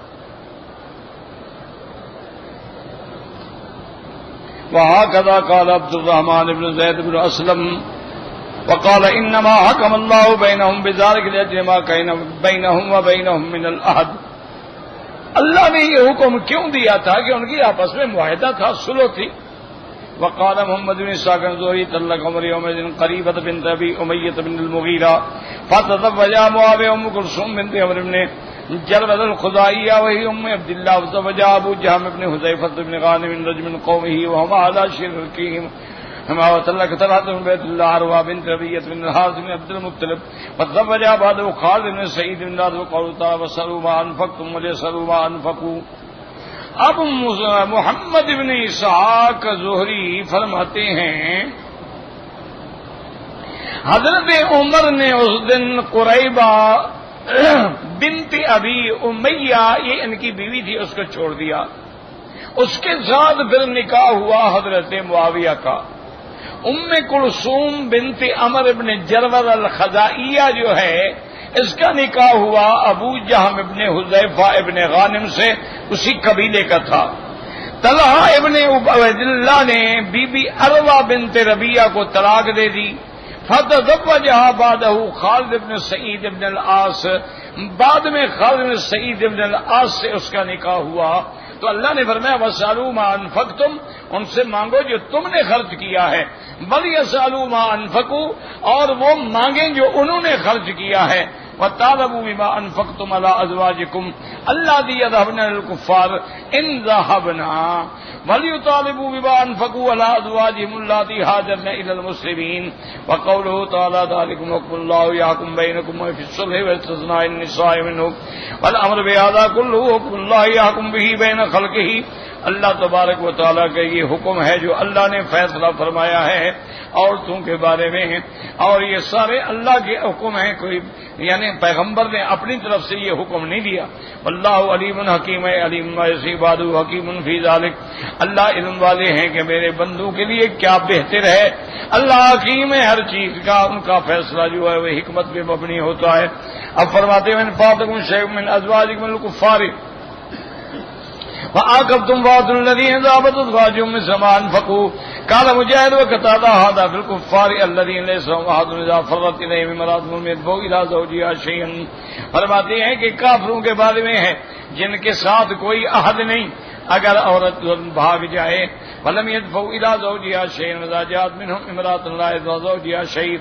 وهكذا قال عبد الرحمن بن زيد بن أسلم وقال إنما حكم الله بينهم بذلك لأجل ما كان بينهم وبينهم من العهد. اللہ نے یہ حکم کیوں دیا تھا کہ ان کی آپس میں معاہدہ تھا، صلح تھی. وقال محمد بن اسحاق الزهري طلق عمر يومئذ قريبة بنت أبي أمية بن المغيرة فتزوجها معاوية أم كلثوم بنت عمرو بن جربت الخزاعية وهي أم عبد الله وزوجها أبو جهم بن حذيفة بن غانم رجل من قومه وهما على شركهم وطلق طلحة بن عبيد الله عروة بنت ربيعة بن الحارث بن عبد المطلب وتزوجها بعده خالد بن سعيد بن العاص وقالوا تعالى واسألوا ما أنفقتم وليسألوا ما أنفقوا. اب محمد بن اسحاق زہری فرماتے ہیں حضرت عمر نے اس دن قریبہ بنت ابی امیہ، یہ ان کی بیوی تھی، اس کو چھوڑ دیا. اس کے ساتھ پھر نکاح ہوا حضرت معاویہ کا. ام کلثوم بنت عمر بن جرور الخزاعیہ جو ہے اس کا نکاح ہوا ابو جہم ابن حذیفہ ابن غانم سے، اسی قبیلے کا تھا. طلحہ ابن عبید اللہ نے بی بی عروہ بنت ربیعہ کو طلاق دے دی. فتزوجها بعده خالد بن سعید بن العاص، بعد میں خالد بن سعید بن العاص سے اس کا نکاح ہوا. تو اللہ نے فرمایا وَاسْأَلُوا مَا أَنفَقْتُمْ، ان سے مانگو جو تم نے خرچ کیا ہے. بل يَسْأَلُوا مَا أَنفَقُوا، اور وہ مانگیں جو انہوں نے خرچ کیا ہے. وَطَالَبُوا بِمَا أَنفَقْتُمْ عَلَىٰ أَزْوَاجِكُمْ اللَّاتِي يَذْهَبْنَ لِلْكُفَّارِ إِنْ ذَهَبْنَا وَلْيُطَالِبُوا بِمَا أَنفَقُوا عَلَىٰ أَزْوَاجِهِمُ اللَّاتِي هَاجَرْنَ إِلَى الْمُسْلِمِينَ. وَقَوْلُهُ تَعَالَىٰ ذَٰلِكُمْ حُكْمُ اللَّهِ يَحْكُمُ بَيْنَكُمْ وَفِي الصُّلْحِ وَاسْتِثْنَاءِ النِّسَاءِ مِنْهُ وَالْأَمْرُ بِهَٰذَا كُلُّهُ حُكْمُ اللَّهِ يَحْكُمُ بِهِ بَيْنَ خَلْقِهِ. اللہ تبارک و تعالیٰ کا یہ حکم ہے جو اللہ نے فیصلہ فرمایا ہے عورتوں کے بارے میں، اور یہ سارے اللہ کے حکم ہیں، کوئی یعنی پیغمبر نے اپنی طرف سے یہ حکم نہیں دیا. واللہ علیم حکیم ہے، علیم ما یصیبہ حکیم فی ذلک. اللہ علم والے ہیں کہ میرے بندوں کے لیے کیا بہتر ہے. اللہ حکیم ہے ہر چیز کا، ان کا فیصلہ جو ہے وہ حکمت پہ مبنی ہوتا ہے. اب فرماتے ہیں من فاتکم شیء من ازواجکم الکفار فعاقبتم فآتوا الذين ذهبت أزواجهم مثل ما أنفقوا قال مجاهد وقتادة هذا في الكفار الذين ليس لهم أحد إذا فرت إليهم امرأة يدفع إلى زوجها شيئا. فرماتے ہیں کہ کافروں کے بارے میں ہے جن کے ساتھ کوئی عہد نہیں، اگر عورت بھاگ جائے فلم يدفع إلى زوجها شيئا وإذا جاءت منهم امرأة لا يدفع زوجها شيئا،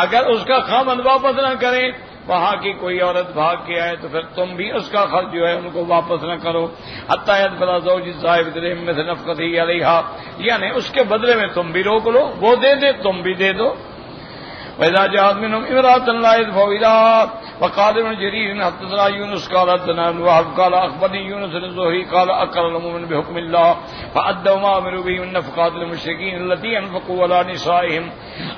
اگر اس کا خاوند واپس نہ کرے، وہاں کی کوئی عورت بھاگ کے آئے تو پھر تم بھی اس کا خرچ جو ہے ان کو واپس نہ کرو. حتی يدفع زوج الصاحب إليهم مثل نفقته عليها، یعنی اس کے بدلے میں تم بھی روک لو، وہ دے دے تم بھی دے دو. وإذا جاءت منهم امرأة لا يدفع إليها وقال ابن جرير حدثنا يونس قال حدثنا وهب قال أخبرني يونس الزهري قال أقر المؤمن بحكم الله فأدوا ما أمروا به من نفقات المشركين التي أنفقوا على نسائهم.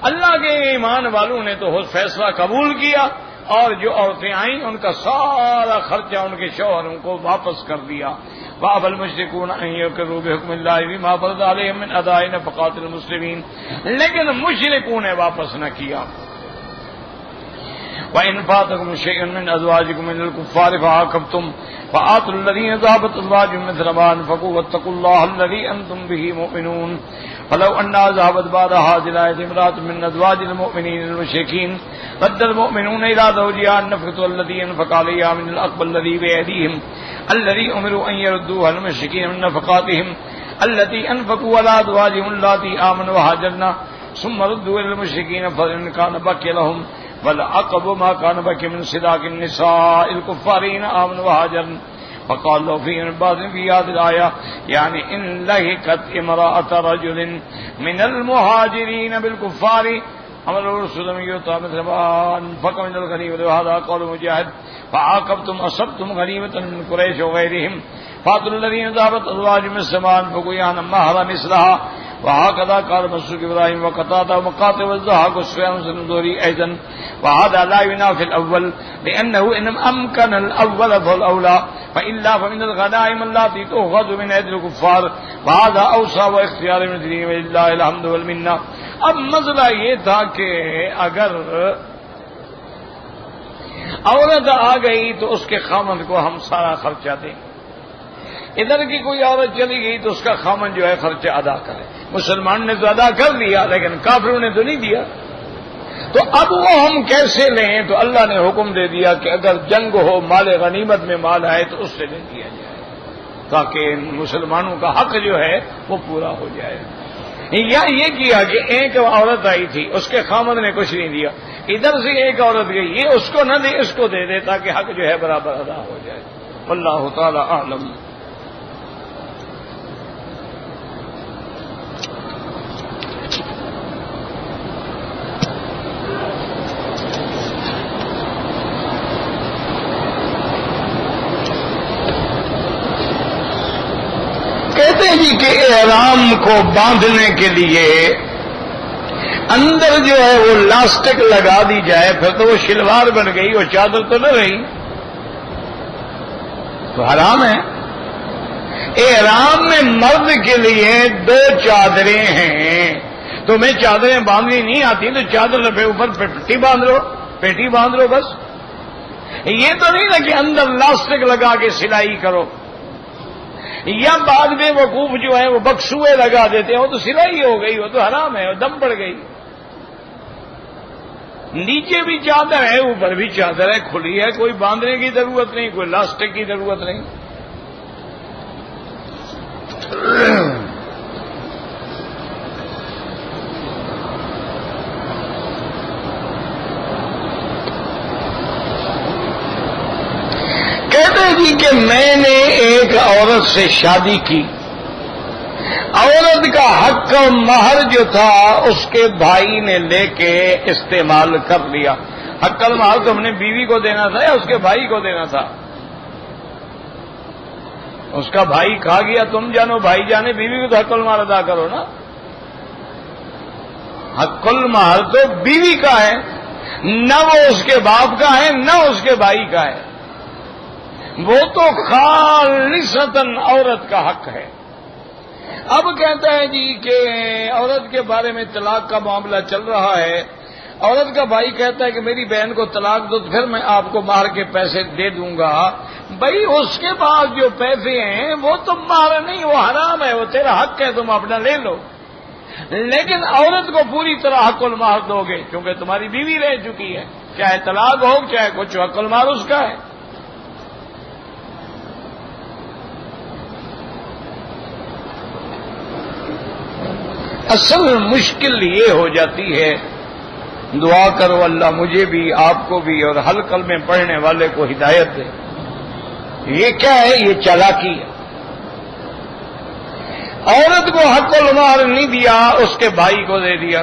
اللہ کے ایمان والوں نے تو فیصلہ قبول کیا اور جو عورتیں آئیں ان کا سارا خرچہ ان کے شوہروں کو واپس کر دیا. وَأَبَى الْمُشْرِكُونَ أَن يُقِرُّوا بِحُكْمِ اللَّهِ بِمَا فَرَضَ عَلَيْهِم مِّنْ أَدَاءِ نَفَقَاتِ الْمُسْلِمِينَ، لیکن مشرکوں نے واپس نہ کیا. وَإِنْ فَاتَكُمْ شَيْءٌ مِّنْ أَزْوَاجِكُمْ مِنَ الْكُفَّارِ فَعَاقَبْتُمْ فَآتُوا الَّذِينَ ذَهَبَتْ أَزْوَاجُهُم مِّثْلَ مَا أَنفَقُوا وَاتَّقُوا اللَّهَ الَّذِي أَنتُم بِهِ مُؤْمِنُونَ. فلو أنها ذهبت بعد هذه الآية امرأة من أزواج المؤمنين المشركين رد المؤمنون إلى زوجها النفقة الذي أنفق عليها من العقد الذي بأيديهم الذي أمروا أن يردوها المشركين من نفقاتهم التي أنفقوا على أزواجهم اللاتي آمنوا وهاجرن ثم ردوا إلى المشركين فإن كان بقي لهم والعقب ما كان بقي من صداق النساء الكفارين آمنوا وهاجرن. فقال له في بعض في هذه الآية يعني إن لهكت امرأة رجل من المهاجرين بالكفار أمر الرسول أن يعطى مثل ما أنفق من الغنيمة وهذا قول مجاهد. فعاقبتم أصبتم غنيمة من قريش وغيرهم فاتوا الذين ذهبت أزواجهم مثل ما أنفقوا يعني مهر مثلها. وهكذا قال مسروق إبراهيم وقتادة ومقاتل والضحاك وسفيان الثوري أيضا. وهذا لا ينافي الأول لأنه إن أمكن الأول فالأولى فإلا فمن الغنائم التي تؤخذ من أيدي الكفار وهذا أوسع واختيار من دين ولله الحمد والمنة. اب مسئلہ یہ تھا کہ اگر عورت آ گئی تو اس کے خامند کو ہم سارا خرچہ دیں، ادھر کی کوئی عورت چلی گئی تو اس کا خامند جو ہے خرچہ ادا کرے. مسلمان نے تو ادا کر دیا لیکن کافروں نے تو نہیں دیا. تو اب وہ ہم کیسے لیں؟ تو اللہ نے حکم دے دیا کہ اگر جنگ ہو مال غنیمت میں مال آئے تو اس سے لے دیا جائے تاکہ مسلمانوں کا حق جو ہے وہ پورا ہو جائے. یا یہ کیا کہ ایک عورت آئی تھی اس کے خامد نے کچھ نہیں دیا، ادھر سے ایک عورت گئی، یہ اس کو نہ دے اس کو دے دے تاکہ حق جو ہے برابر ادا ہو جائے. واللہ تعالی اعلم. کہتے ہیں جی کہ احرام کو باندھنے کے لیے اندر جو ہے وہ لاسٹک لگا دی جائے پھر تو وہ شلوار بن گئی، وہ چادر تو نہ رہی، تو حرام ہے. احرام میں مرد کے لیے 2 چادریں ہیں، تمہیں چادریں باندھنی نہیں آتی تو چادر پہ اوپر پیٹی باندھ لو، پیٹی باندھ لو بس. یہ تو نہیں نا کہ اندر لاسٹک لگا کے سلائی کرو، یا بعد میں وقوف جو ہے وہ بکسوئے لگا دیتے ہیں، وہ تو سلائی ہو گئی، وہ تو حرام ہے، وہ دم پڑ گئی. نیچے بھی چادر ہے اوپر بھی چادر ہے، کھلی ہے، کوئی باندھنے کی ضرورت نہیں، کوئی لاسٹک کی ضرورت نہیں. کہتے ہیں جی کہ میں نے ایک عورت سے شادی کی، عورت کا حق مہر جو تھا اس کے بھائی نے لے کے استعمال کر لیا. حق المہر تو ہم نے بیوی کو دینا تھا یا اس کے بھائی کو دینا تھا؟ اس کا بھائی کھا گیا، تم جانو بھائی جانے، بیوی کو تو حق المہر ادا کرو نا. حق المہر تو بیوی کا ہے، نہ وہ اس کے باپ کا ہے نہ اس کے بھائی کا ہے، وہ تو خالصتاً عورت کا حق ہے. اب کہتا ہے جی کہ عورت کے بارے میں طلاق کا معاملہ چل رہا ہے، عورت کا بھائی کہتا ہے کہ میری بہن کو طلاق دو تو پھر میں آپ کو مہر کے پیسے دے دوں گا. بھائی اس کے پاس جو پیسے ہیں وہ تمہارا نہیں، وہ حرام ہے، وہ تیرا حق ہے، تم اپنا لے لو، لیکن عورت کو پوری طرح حق المہر دو گے کیونکہ تمہاری بیوی رہ چکی ہے، چاہے طلاق ہو چاہے کچھ، حق المہر اس کا ہے۔ اصل مشکل یہ ہو جاتی ہے، دعا کرو اللہ مجھے بھی آپ کو بھی اور ہر کلمے پڑھنے والے کو ہدایت دے۔ یہ کیا ہے؟ یہ چالاکی ہے۔ عورت کو حق المہر نہیں دیا، اس کے بھائی کو دے دیا،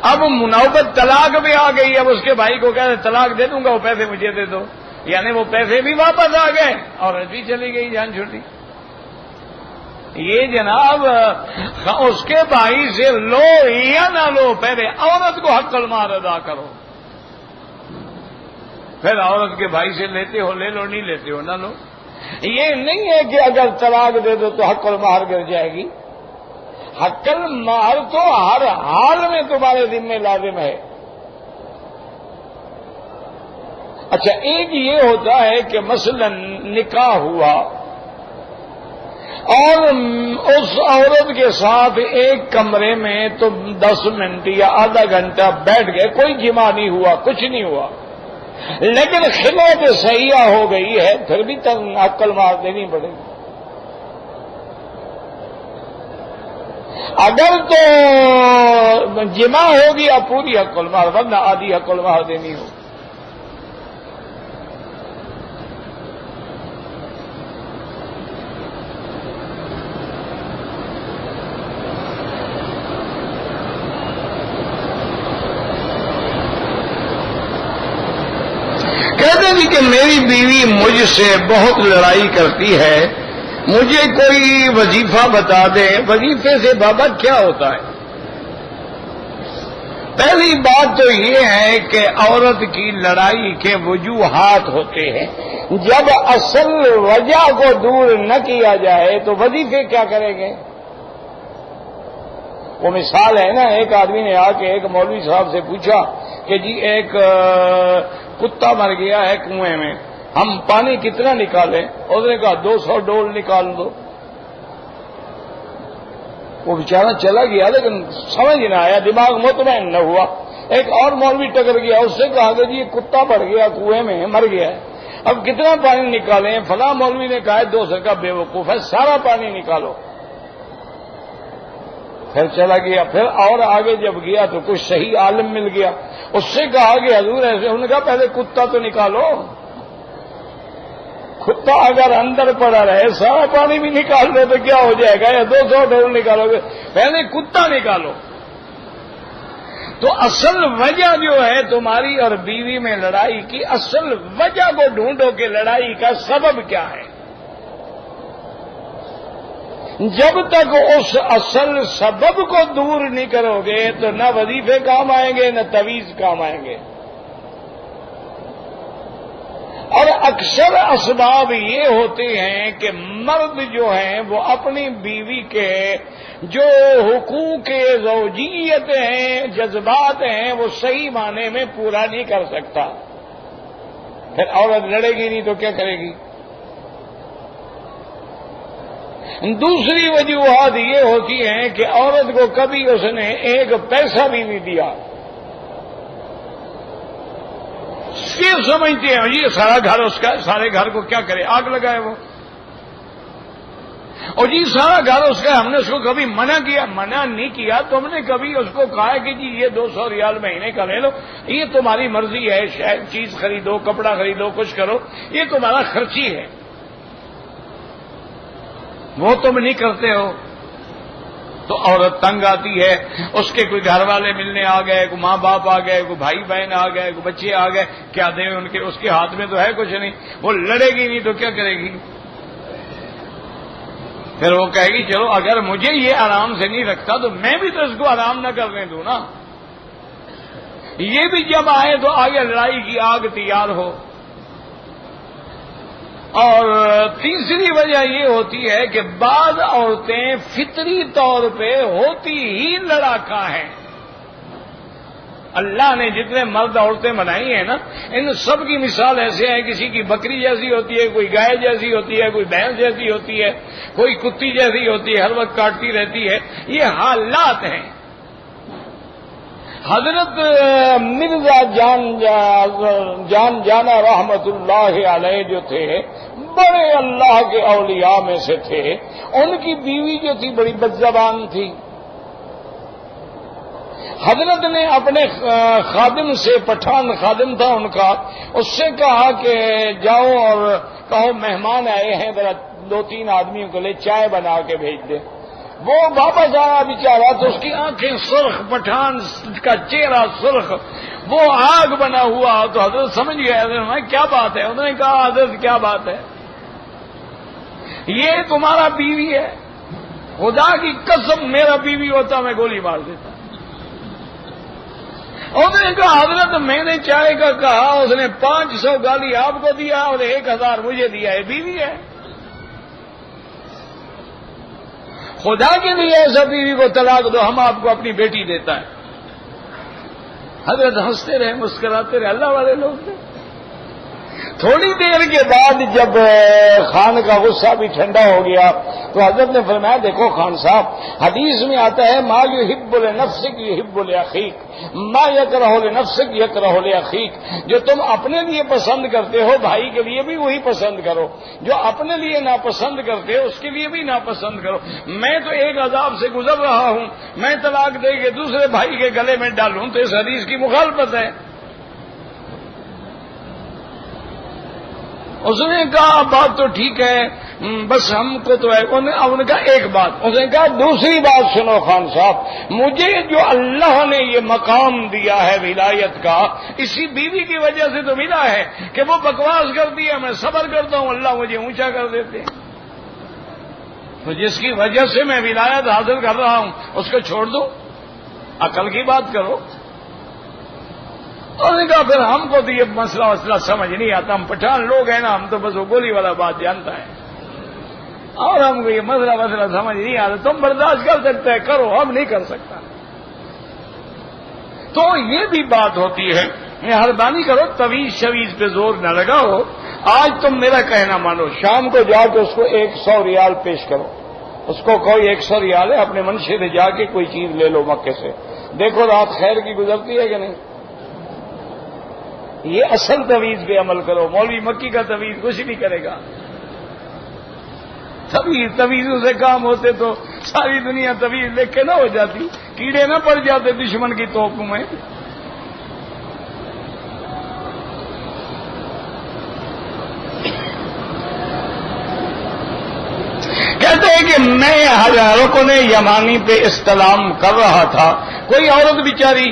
اب منوبت طلاق بھی آ گئی، اب اس کے بھائی کو کہتے طلاق دے دوں گا، وہ پیسے مجھے دے دو، یعنی وہ پیسے بھی واپس آ گئے، عورت بھی چلی گئی، جان چھوٹی۔ یہ جناب اس کے بھائی سے لو یا نہ لو، پہلے عورت کو حق المہر ادا کرو، پھر عورت کے بھائی سے لیتے ہو لے لو، نہیں لیتے ہو نہ لو۔ یہ نہیں ہے کہ اگر طلاق دے دو تو حق المہر گر جائے گی، حق المہر تو ہر حال میں تمہارے ذمہ لازم ہے۔ اچھا، ایک یہ ہوتا ہے کہ مثلا نکاح ہوا اور اس عورت کے ساتھ ایک کمرے میں تو 10 منٹ یا آدھا گھنٹہ بیٹھ گئے، کوئی جمع نہیں ہوا، کچھ نہیں ہوا، لیکن خلوت سیاح ہو گئی ہے، پھر بھی حق المہر دینی پڑے گی۔ اگر تو جمع ہو گیا پوری حق المہر، ورنہ آدھی حق المہر دینی ہو۔ کہتے ہیں کہ میری بیوی مجھ سے بہت لڑائی کرتی ہے، مجھے کوئی وظیفہ بتا دے۔ وظیفے سے بابا کیا ہوتا ہے؟ پہلی بات تو یہ ہے کہ عورت کی لڑائی کے وجوہات ہوتے ہیں، جب اصل وجہ کو دور نہ کیا جائے تو وظیفے کیا کریں گے؟ وہ مثال ہے نا، ایک آدمی نے آ کے ایک مولوی صاحب سے پوچھا کہ جی ایک کتا مر گیا ہے کنویں میں، ہم پانی کتنا نکالیں؟ اس نے کہا 200 ڈول نکال دو۔ وہ بیچارہ چلا گیا لیکن سمجھ نہ آیا، دماغ مطمئن نہ ہوا۔ ایک اور مولوی ٹکر گیا، اس سے کہا کہ جی یہ کتا پڑ گیا کنویں میں، مر گیا ہے، اب کتنا پانی نکالیں؟ فلاں مولوی نے کہا 200 کا بے وقوف ہے، سارا پانی نکالو۔ پھر چلا گیا، پھر اور آگے جب گیا تو کچھ صحیح عالم مل گیا، اس سے کہا کہ حضور ایسے، انہوں نے کہا پہلے کتا تو نکالو، کتا اگر اندر پڑا رہے سارا پانی بھی نکال دو تو کیا ہو جائے گا، یا 200 ڈول نکالو گے، پہلے کتا نکالو۔ تو اصل وجہ جو ہے تمہاری اور بیوی میں لڑائی کی، اصل وجہ کو ڈھونڈو کہ لڑائی کا سبب کیا ہے۔ جب تک اس اصل سبب کو دور نہیں کرو گے تو نہ وظیفے کام آئیں گے نہ تویز کام آئیں گے۔ اور اکثر اسباب یہ ہوتے ہیں کہ مرد جو ہیں وہ اپنی بیوی کے جو حقوق زوجیت ہیں، جذبات ہیں، وہ صحیح معنی میں پورا نہیں کر سکتا، پھر عورت لڑے گی نہیں تو کیا کرے گی؟ دوسری وجوہات یہ ہوتی ہیں کہ عورت کو کبھی اس نے ایک پیسہ بھی نہیں دیا، یہ سمجھتے ہیں یہ سارا گھر اس کا، سارے گھر کو کیا کرے، آگ لگائے وہ، اور جی سارا گھر اس کا، ہم نے اس کو کبھی منع کیا؟ منع نہیں کیا، تم نے کبھی اس کو کہا کہ جی یہ 200 ریال مہینے کا لے لو، یہ تمہاری مرضی ہے، چیز خریدو، کپڑا خریدو، کچھ کرو، یہ تمہارا خرچی ہے، وہ تم نہیں کرتے ہو تو عورت تنگ آتی ہے۔ اس کے کوئی گھر والے ملنے آ گئے، کوئی ماں باپ آ گئے، کوئی بھائی بہن آ گئے، کوئی بچے آ گئے، کیا دیں ان کے، اس کے ہاتھ میں تو ہے کچھ نہیں، وہ لڑے گی نہیں تو کیا کرے گی؟ پھر وہ کہے گی چلو اگر مجھے یہ آرام سے نہیں رکھتا تو میں بھی تو اس کو آرام نہ کرنے دوں نا۔ یہ بھی جب آئے تو آگے لڑائی کی آگ تیار ہو۔ اور تیسری وجہ یہ ہوتی ہے کہ بعض عورتیں فطری طور پہ ہوتی ہی لڑاکا ہیں، اللہ نے جتنے مرد عورتیں بنائی ہیں نا، ان سب کی مثال ایسے ہے، کسی کی بکری جیسی ہوتی ہے، کوئی گائے جیسی ہوتی ہے، کوئی بھینس جیسی ہوتی ہے، کوئی کتی جیسی ہوتی ہے، ہر وقت کاٹتی رہتی ہے. یہ حالات ہیں. حضرت مرزا جانا رحمت اللہ علیہ جو تھے، بڑے اللہ کے اولیاء میں سے تھے. ان کی بیوی جو تھی بڑی بدزبان تھی. حضرت نے اپنے خادم سے، پٹھان خادم تھا ان کا، اس سے کہا کہ جاؤ اور کہو مہمان آئے ہیں، ذرا 2-3 آدمیوں کے لیے چائے بنا کے بھیج دے. وہ واپس آیا بیچارہ تو اس کی آنکھیں سرخ، پٹھان کا چہرہ سرخ، وہ آگ بنا ہوا. تو حضرت سمجھ گئے، حضرت کیا بات ہے؟ انہوں نے کہا حضرت کیا بات ہے؟ یہ تمہارا بیوی ہے، خدا کی قسم میرا بیوی ہوتا میں گولی مار دیتا. انہوں نے کہا حضرت میں نے چائے کا کہا، اس نے 500 گالی آپ کو دیا اور 1000 مجھے دیا. یہ بیوی ہے؟ خدا کے لیے ایسا بیوی کو طلاق دو، ہم آپ کو اپنی بیٹی دیتا ہے. حضرت ہنستے رہے، مسکراتے رہے. اللہ والے لوگ تھے. تھوڑی دیر کے بعد جب خان کا غصہ بھی ٹھنڈا ہو گیا تو حضرت نے فرمایا دیکھو خان صاحب، حدیث میں آتا ہے ما یحب لنفسک یحب لاخیک، ما یکرہ لنفسک یکرہ لاخیک. جو تم اپنے لیے پسند کرتے ہو بھائی کے لیے بھی وہی پسند کرو، جو اپنے لیے ناپسند کرتے ہو اس کے لیے بھی ناپسند کرو. میں تو ایک عذاب سے گزر رہا ہوں، میں طلاق دے کے دوسرے بھائی کے گلے میں ڈالوں تو اس حدیث کی مخالفت ہے. اس نے کہا بات تو ٹھیک ہے، بس ہم کو تو ہے. انہوں نے کہا ایک بات، اس نے کہا دوسری بات سنو خان صاحب، مجھے جو اللہ نے یہ مقام دیا ہے ولایت کا، اسی بیوی کی وجہ سے تو ملا ہے کہ وہ بکواس کرتی ہے، میں صبر کرتا ہوں، اللہ مجھے اونچا کر دیتے ہیں. تو جس کی وجہ سے میں ولایت حاصل کر رہا ہوں اس کو چھوڑ دو، عقل کی بات کرو. اور نے کہا پھر ہم کو تو یہ مسئلہ سمجھ نہیں آتا، ہم پٹھان لوگ ہیں نا، ہم تو بس وہ گولی والا بات جانتا ہے، اور ہم کو یہ مسئلہ سمجھ نہیں آتا. تم برداشت کر سکتے کرو، ہم نہیں کر سکتا. تو یہ بھی بات ہوتی ہے، مہربانی کرو تویز شویز پہ زور نہ لگاؤ. آج تم میرا کہنا مانو، شام کو جا کے اس کو 100 ریال پیش کرو، اس کو کوئی 100 ریال ہے، اپنے منشے سے جا کے کوئی چیز لے لو مکے سے، دیکھو رات خیر کی گزرتی ہے کہ نہیں. یہ اصل تویز پہ عمل کرو. مولوی مکی کا تویز کچھ نہیں کرے گا. تویزوں سے کام ہوتے تو ساری دنیا تویز لے کے نہ ہو جاتی، کیڑے نہ پڑ جاتے دشمن کی توپ میں. کہتے ہیں کہ میں رکن یمانی پہ استلام کر رہا تھا، کوئی عورت بیچاری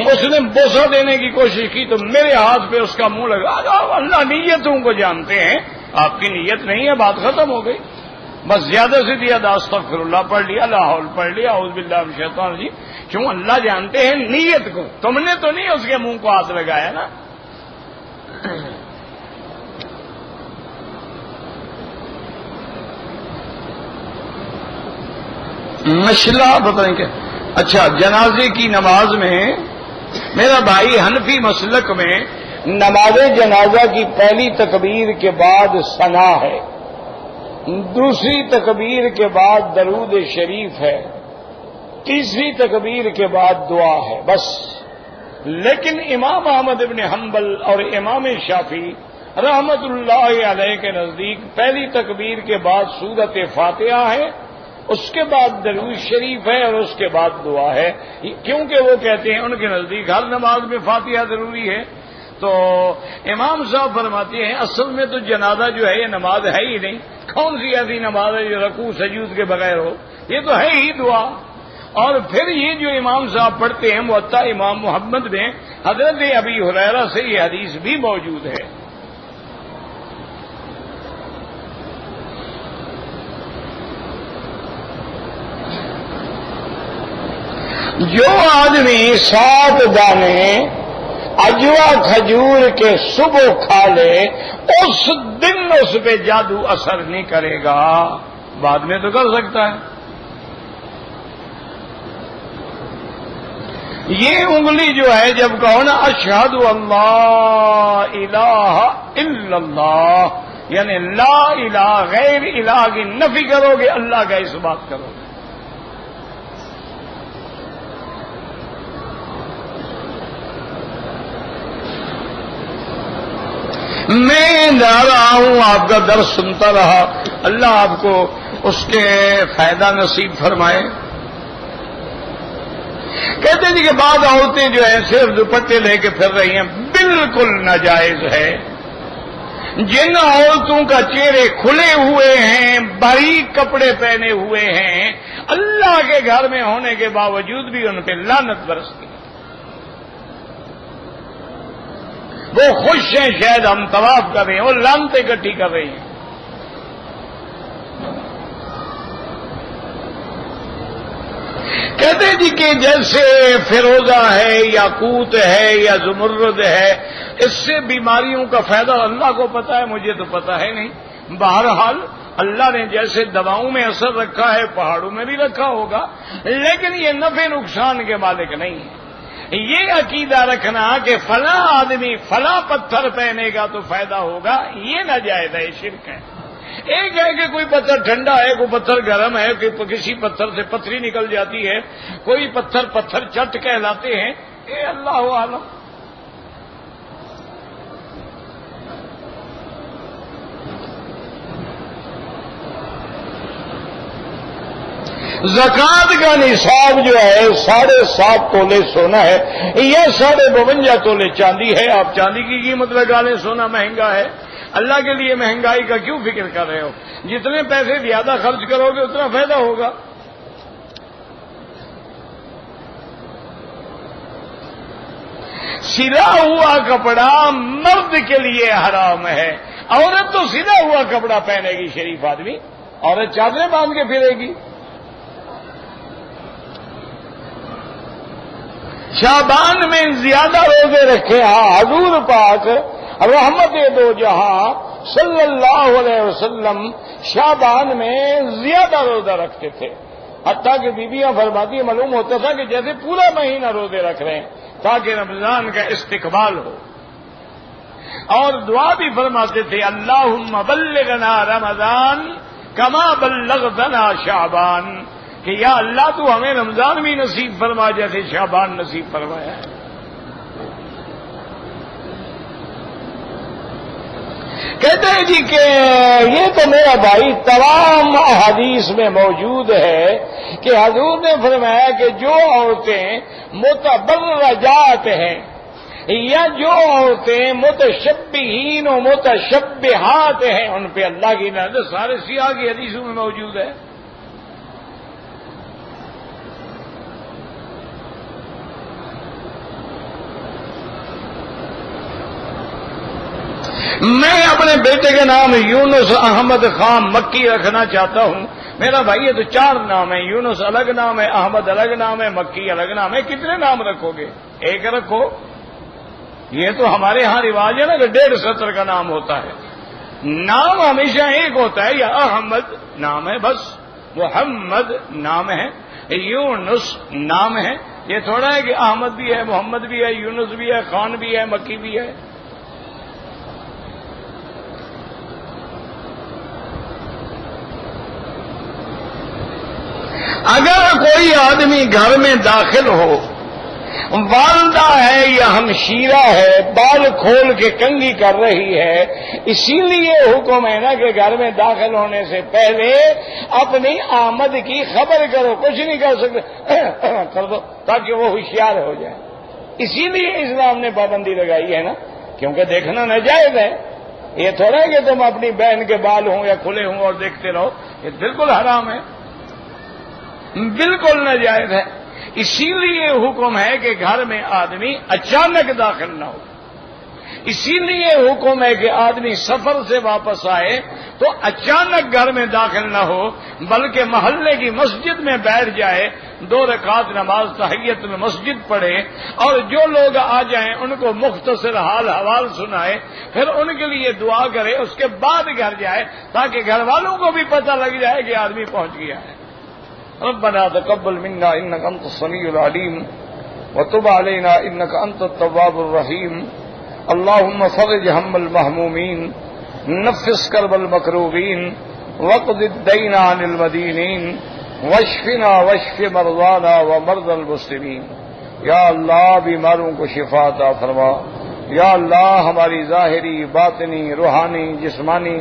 اس نے بوسہ دینے کی کوشش کی تو میرے ہاتھ پہ اس کا منہ لگا. اللہ نیتوں کو جانتے ہیں، آپ کی نیت نہیں ہے، بات ختم ہو گئی. بس زیادہ سے زیادہ استغفر اللہ پڑھ لیا، لا حول پڑھ لیا، اعوذ باللہ من الشیطان الرجیم. کیوں؟ اللہ جانتے ہیں نیت کو. تم نے تو نہیں اس کے منہ کو ہاتھ لگایا نا. مسئلہ بتائیں کہ اچھا جنازے کی نماز میں میرا بھائی حنفی مسلک میں نماز جنازہ کی پہلی تکبیر کے بعد ثنا ہے، دوسری تکبیر کے بعد درود شریف ہے، تیسری تکبیر کے بعد دعا ہے بس. لیکن امام احمد بن حنبل اور امام شافعی رحمت اللہ علیہ کے نزدیک پہلی تکبیر کے بعد سورت فاتحہ ہے، اس کے بعد درود شریف ہے اور اس کے بعد دعا ہے. کیونکہ وہ کہتے ہیں ان کے نزدیک ہر نماز میں فاتحہ ضروری ہے. تو امام صاحب فرماتے ہیں اصل میں تو جنازہ جو ہے یہ نماز ہے ہی نہیں. کون سی ایسی نماز ہے جو رکوع سجود کے بغیر ہو؟ یہ تو ہے ہی دعا. اور پھر یہ جو امام صاحب پڑھتے ہیں موطا امام محمد میں حضرت ابی ہریرہ سے یہ حدیث بھی موجود ہے. جو آدمی 7 دانے اجوا کھجور کے صبح کھا لے اس دن اس پہ جادو اثر نہیں کرے گا، بعد میں تو کر سکتا ہے. یہ انگلی جو ہے جب کہو نا اشہد اللہ الہ الا اللہ، یعنی لا الہ غیر الہ کی نفی کرو گے، اللہ کا اس بات کرو گے۔ میں جا رہا ہوں، آپ کا درس سنتا رہا، اللہ آپ کو اس کے فائدہ نصیب فرمائے۔ کہتے ہیں کہ بعض عورتیں جو ہیں صرف دوپٹے لے کے پھر رہی ہیں، بالکل ناجائز ہے۔ جن عورتوں کا چہرے کھلے ہوئے ہیں، باریک کپڑے پہنے ہوئے ہیں، اللہ کے گھر میں ہونے کے باوجود بھی ان پہ لعنت برستی ہے۔ وہ خوش ہیں شاید ہم طواف کر رہے ہیں، وہ لعنتیں اکٹھی کر رہی ہیں۔ کہتے ہیں جی کہ جیسے فیروزہ ہے، یاقوت ہے یا زمرد ہے، اس سے بیماریوں کا فائدہ اللہ کو پتا ہے، مجھے تو پتا ہے نہیں۔ بہرحال اللہ نے جیسے دواؤں میں اثر رکھا ہے پہاڑوں میں بھی رکھا ہوگا، لیکن یہ نفع نقصان کے مالک نہیں ہے۔ یہ عقیدہ رکھنا کہ فلاں آدمی فلاں پتھر پہنے گا تو فائدہ ہوگا، یہ ناجائز ہے، یہ شرک ہے۔ ایک ہے کہ کوئی پتھر ٹھنڈا ہے، کوئی پتھر گرم ہے، کہ کسی پتھر سے پتھری نکل جاتی ہے، کوئی پتھر چٹ کہلاتے ہیں، یہ اللہ عالم۔ زکات کا نصاب جو ہے 7.5 تولے سونا ہے یا 52 تولے چاندی ہے۔ آپ چاندی کی قیمت لگا لیں، سونا مہنگا ہے، اللہ کے لیے مہنگائی کا کیوں فکر کر رہے ہو؟ جتنے پیسے زیادہ خرچ کرو گے اتنا فائدہ ہوگا۔ سلا ہوا کپڑا مرد کے لیے حرام ہے، عورت تو سلا ہوا کپڑا پہنے گی، شریف آدمی، عورت چادریں باندھ کے پھرے گی۔ شعبان میں زیادہ روزے رکھے، حضور پاک رحمت دو جہاں صلی اللہ علیہ وسلم شعبان میں زیادہ روزہ رکھتے تھے، حتیٰ کہ بیویاں فرماتی ہیں معلوم ہوتا تھا کہ جیسے پورا مہینہ روزے رکھ رہے ہیں تاکہ رمضان کا استقبال ہو، اور دعا بھی فرماتے تھے اللہم بلغنا رمضان کما بلغتنا شعبان، کہ یا اللہ تو ہمیں رمضان بھی نصیب فرما جیسے شعبان نصیب فرمایا ہے۔ کہتے ہیں جی کہ یہ تو میرا بھائی تمام احادیث میں موجود ہے کہ حضور نے فرمایا کہ جو عورتیں متبرجات ہیں یا جو عورتیں متشبہین و متشبہات ہیں ان پہ اللہ کی نظر، سارے سیاہ کی حدیثوں میں موجود ہے۔ میں اپنے بیٹے کے نام یونس احمد خان مکی رکھنا چاہتا ہوں۔ میرا بھائی یہ تو 4 نام ہے، یونس الگ نام ہے، احمد الگ نام ہے، مکی الگ نام ہے، کتنے نام رکھو گے؟ ایک رکھو۔ یہ تو ہمارے ہاں رواج ہے نا کہ 1.5 سطر کا نام ہوتا ہے، نام ہمیشہ ایک ہوتا ہے، یا احمد نام ہے بس، محمد نام ہے، یونس نام ہے، یہ تھوڑا ہے کہ احمد بھی ہے، محمد بھی ہے، یونس بھی ہے، خان بھی ہے، مکی بھی ہے۔ اگر کوئی آدمی گھر میں داخل ہو، والدہ ہے یا ہمشیرہ ہے، بال کھول کے کنگھی کر رہی ہے، اسی لیے حکم ہے نا کہ گھر میں داخل ہونے سے پہلے اپنی آمد کی خبر کرو، کچھ نہیں کر سکتے کر دو تاکہ وہ ہوشیار ہو جائے۔ اسی لیے اسلام نے پابندی لگائی ہے نا، کیونکہ دیکھنا ناجائز ہے۔ یہ تھوڑا ہے کہ تم اپنی بہن کے بال ہوں یا کھلے ہوں اور دیکھتے رہو، یہ بالکل حرام ہے، بالکل ناجائز ہے۔ اسی لیے حکم ہے کہ گھر میں آدمی اچانک داخل نہ ہو، اسی لیے حکم ہے کہ آدمی سفر سے واپس آئے تو اچانک گھر میں داخل نہ ہو، بلکہ محلے کی مسجد میں بیٹھ جائے، 2 رکعت نماز تحیت المسجد پڑھے، اور جو لوگ آ جائیں ان کو مختصر حال حوال سنائے، پھر ان کے لیے دعا کرے، اس کے بعد گھر جائے تاکہ گھر والوں کو بھی پتہ لگ جائے کہ آدمی پہنچ گیا ہے۔ ربنا تقبل منا انك انت السميع العليم وتب علينا إنك أنت التواب الرحيم. اللهم فرج هم المهمومين، نفس كرب المكروبين، واقض الدين عن المدينين، واشفنا واشف مرضانا ومرضى المسلمين. یا اللہ بیماروں کو شفا عطا فرما. یا اللہ ہماری ظاہری، باطنی، روحانی، جسمانی،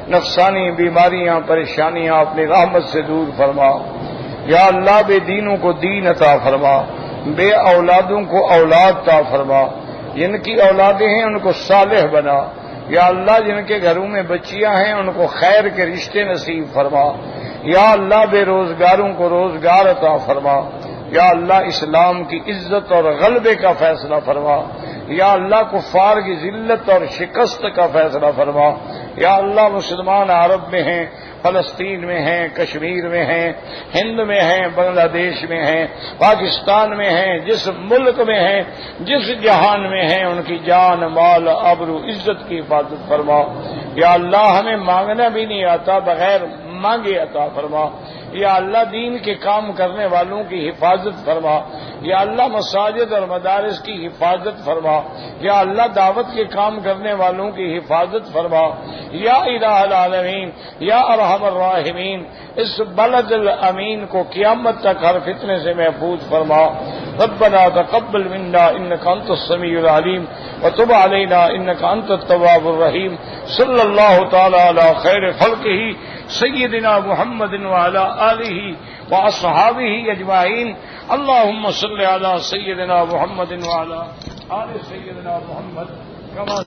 نفسانی بیماریاں، پریشانیاں اپنی رحمت سے دور فرما. یا اللہ بے دینوں کو دین عطا فرما، بے اولادوں کو اولاد عطا فرما. جن کی اولادیں ہیں ان کو صالح بنا. یا اللہ جن کے گھروں میں بچیاں ہیں ان کو خیر کے رشتے نصیب فرما. یا اللہ بے روزگاروں کو روزگار عطا فرما. یا اللہ اسلام کی عزت اور غلبے کا فیصلہ فرما. یا اللہ کفار کی ذلت اور شکست کا فیصلہ فرما. یا اللہ مسلمان عرب میں ہیں، فلسطین میں ہیں، کشمیر میں ہیں، ہند میں ہیں، بنگلہ دیش میں ہیں، پاکستان میں ہیں، جس ملک میں ہیں، جس جہان میں ہیں، ان کی جان، مال، آبرو، عزت کی حفاظت فرما. یا اللہ ہمیں مانگنا بھی نہیں آتا، بغیر مانگے عطا فرما. یا اللہ دین کے کام کرنے والوں کی حفاظت فرما. یا اللہ مساجد اور مدارس کی حفاظت فرما. یا اللہ دعوت کے کام کرنے والوں کی حفاظت فرما. یا الہ العالمین، یا ارحم الراحمین، اس بلد الامین کو قیامت تک ہر فتنے سے محفوظ فرما. ربنا تقبل منا انك انت السميع العليم وتب علينا انك انت التواب الرحيم. صلی اللہ تعالی علی خیر خلقہ سیدنا محمد وعلی آلہ واصحابہ اجمعین. اللهم صل علی سیدنا محمد وعلی آل سیدنا محمد کما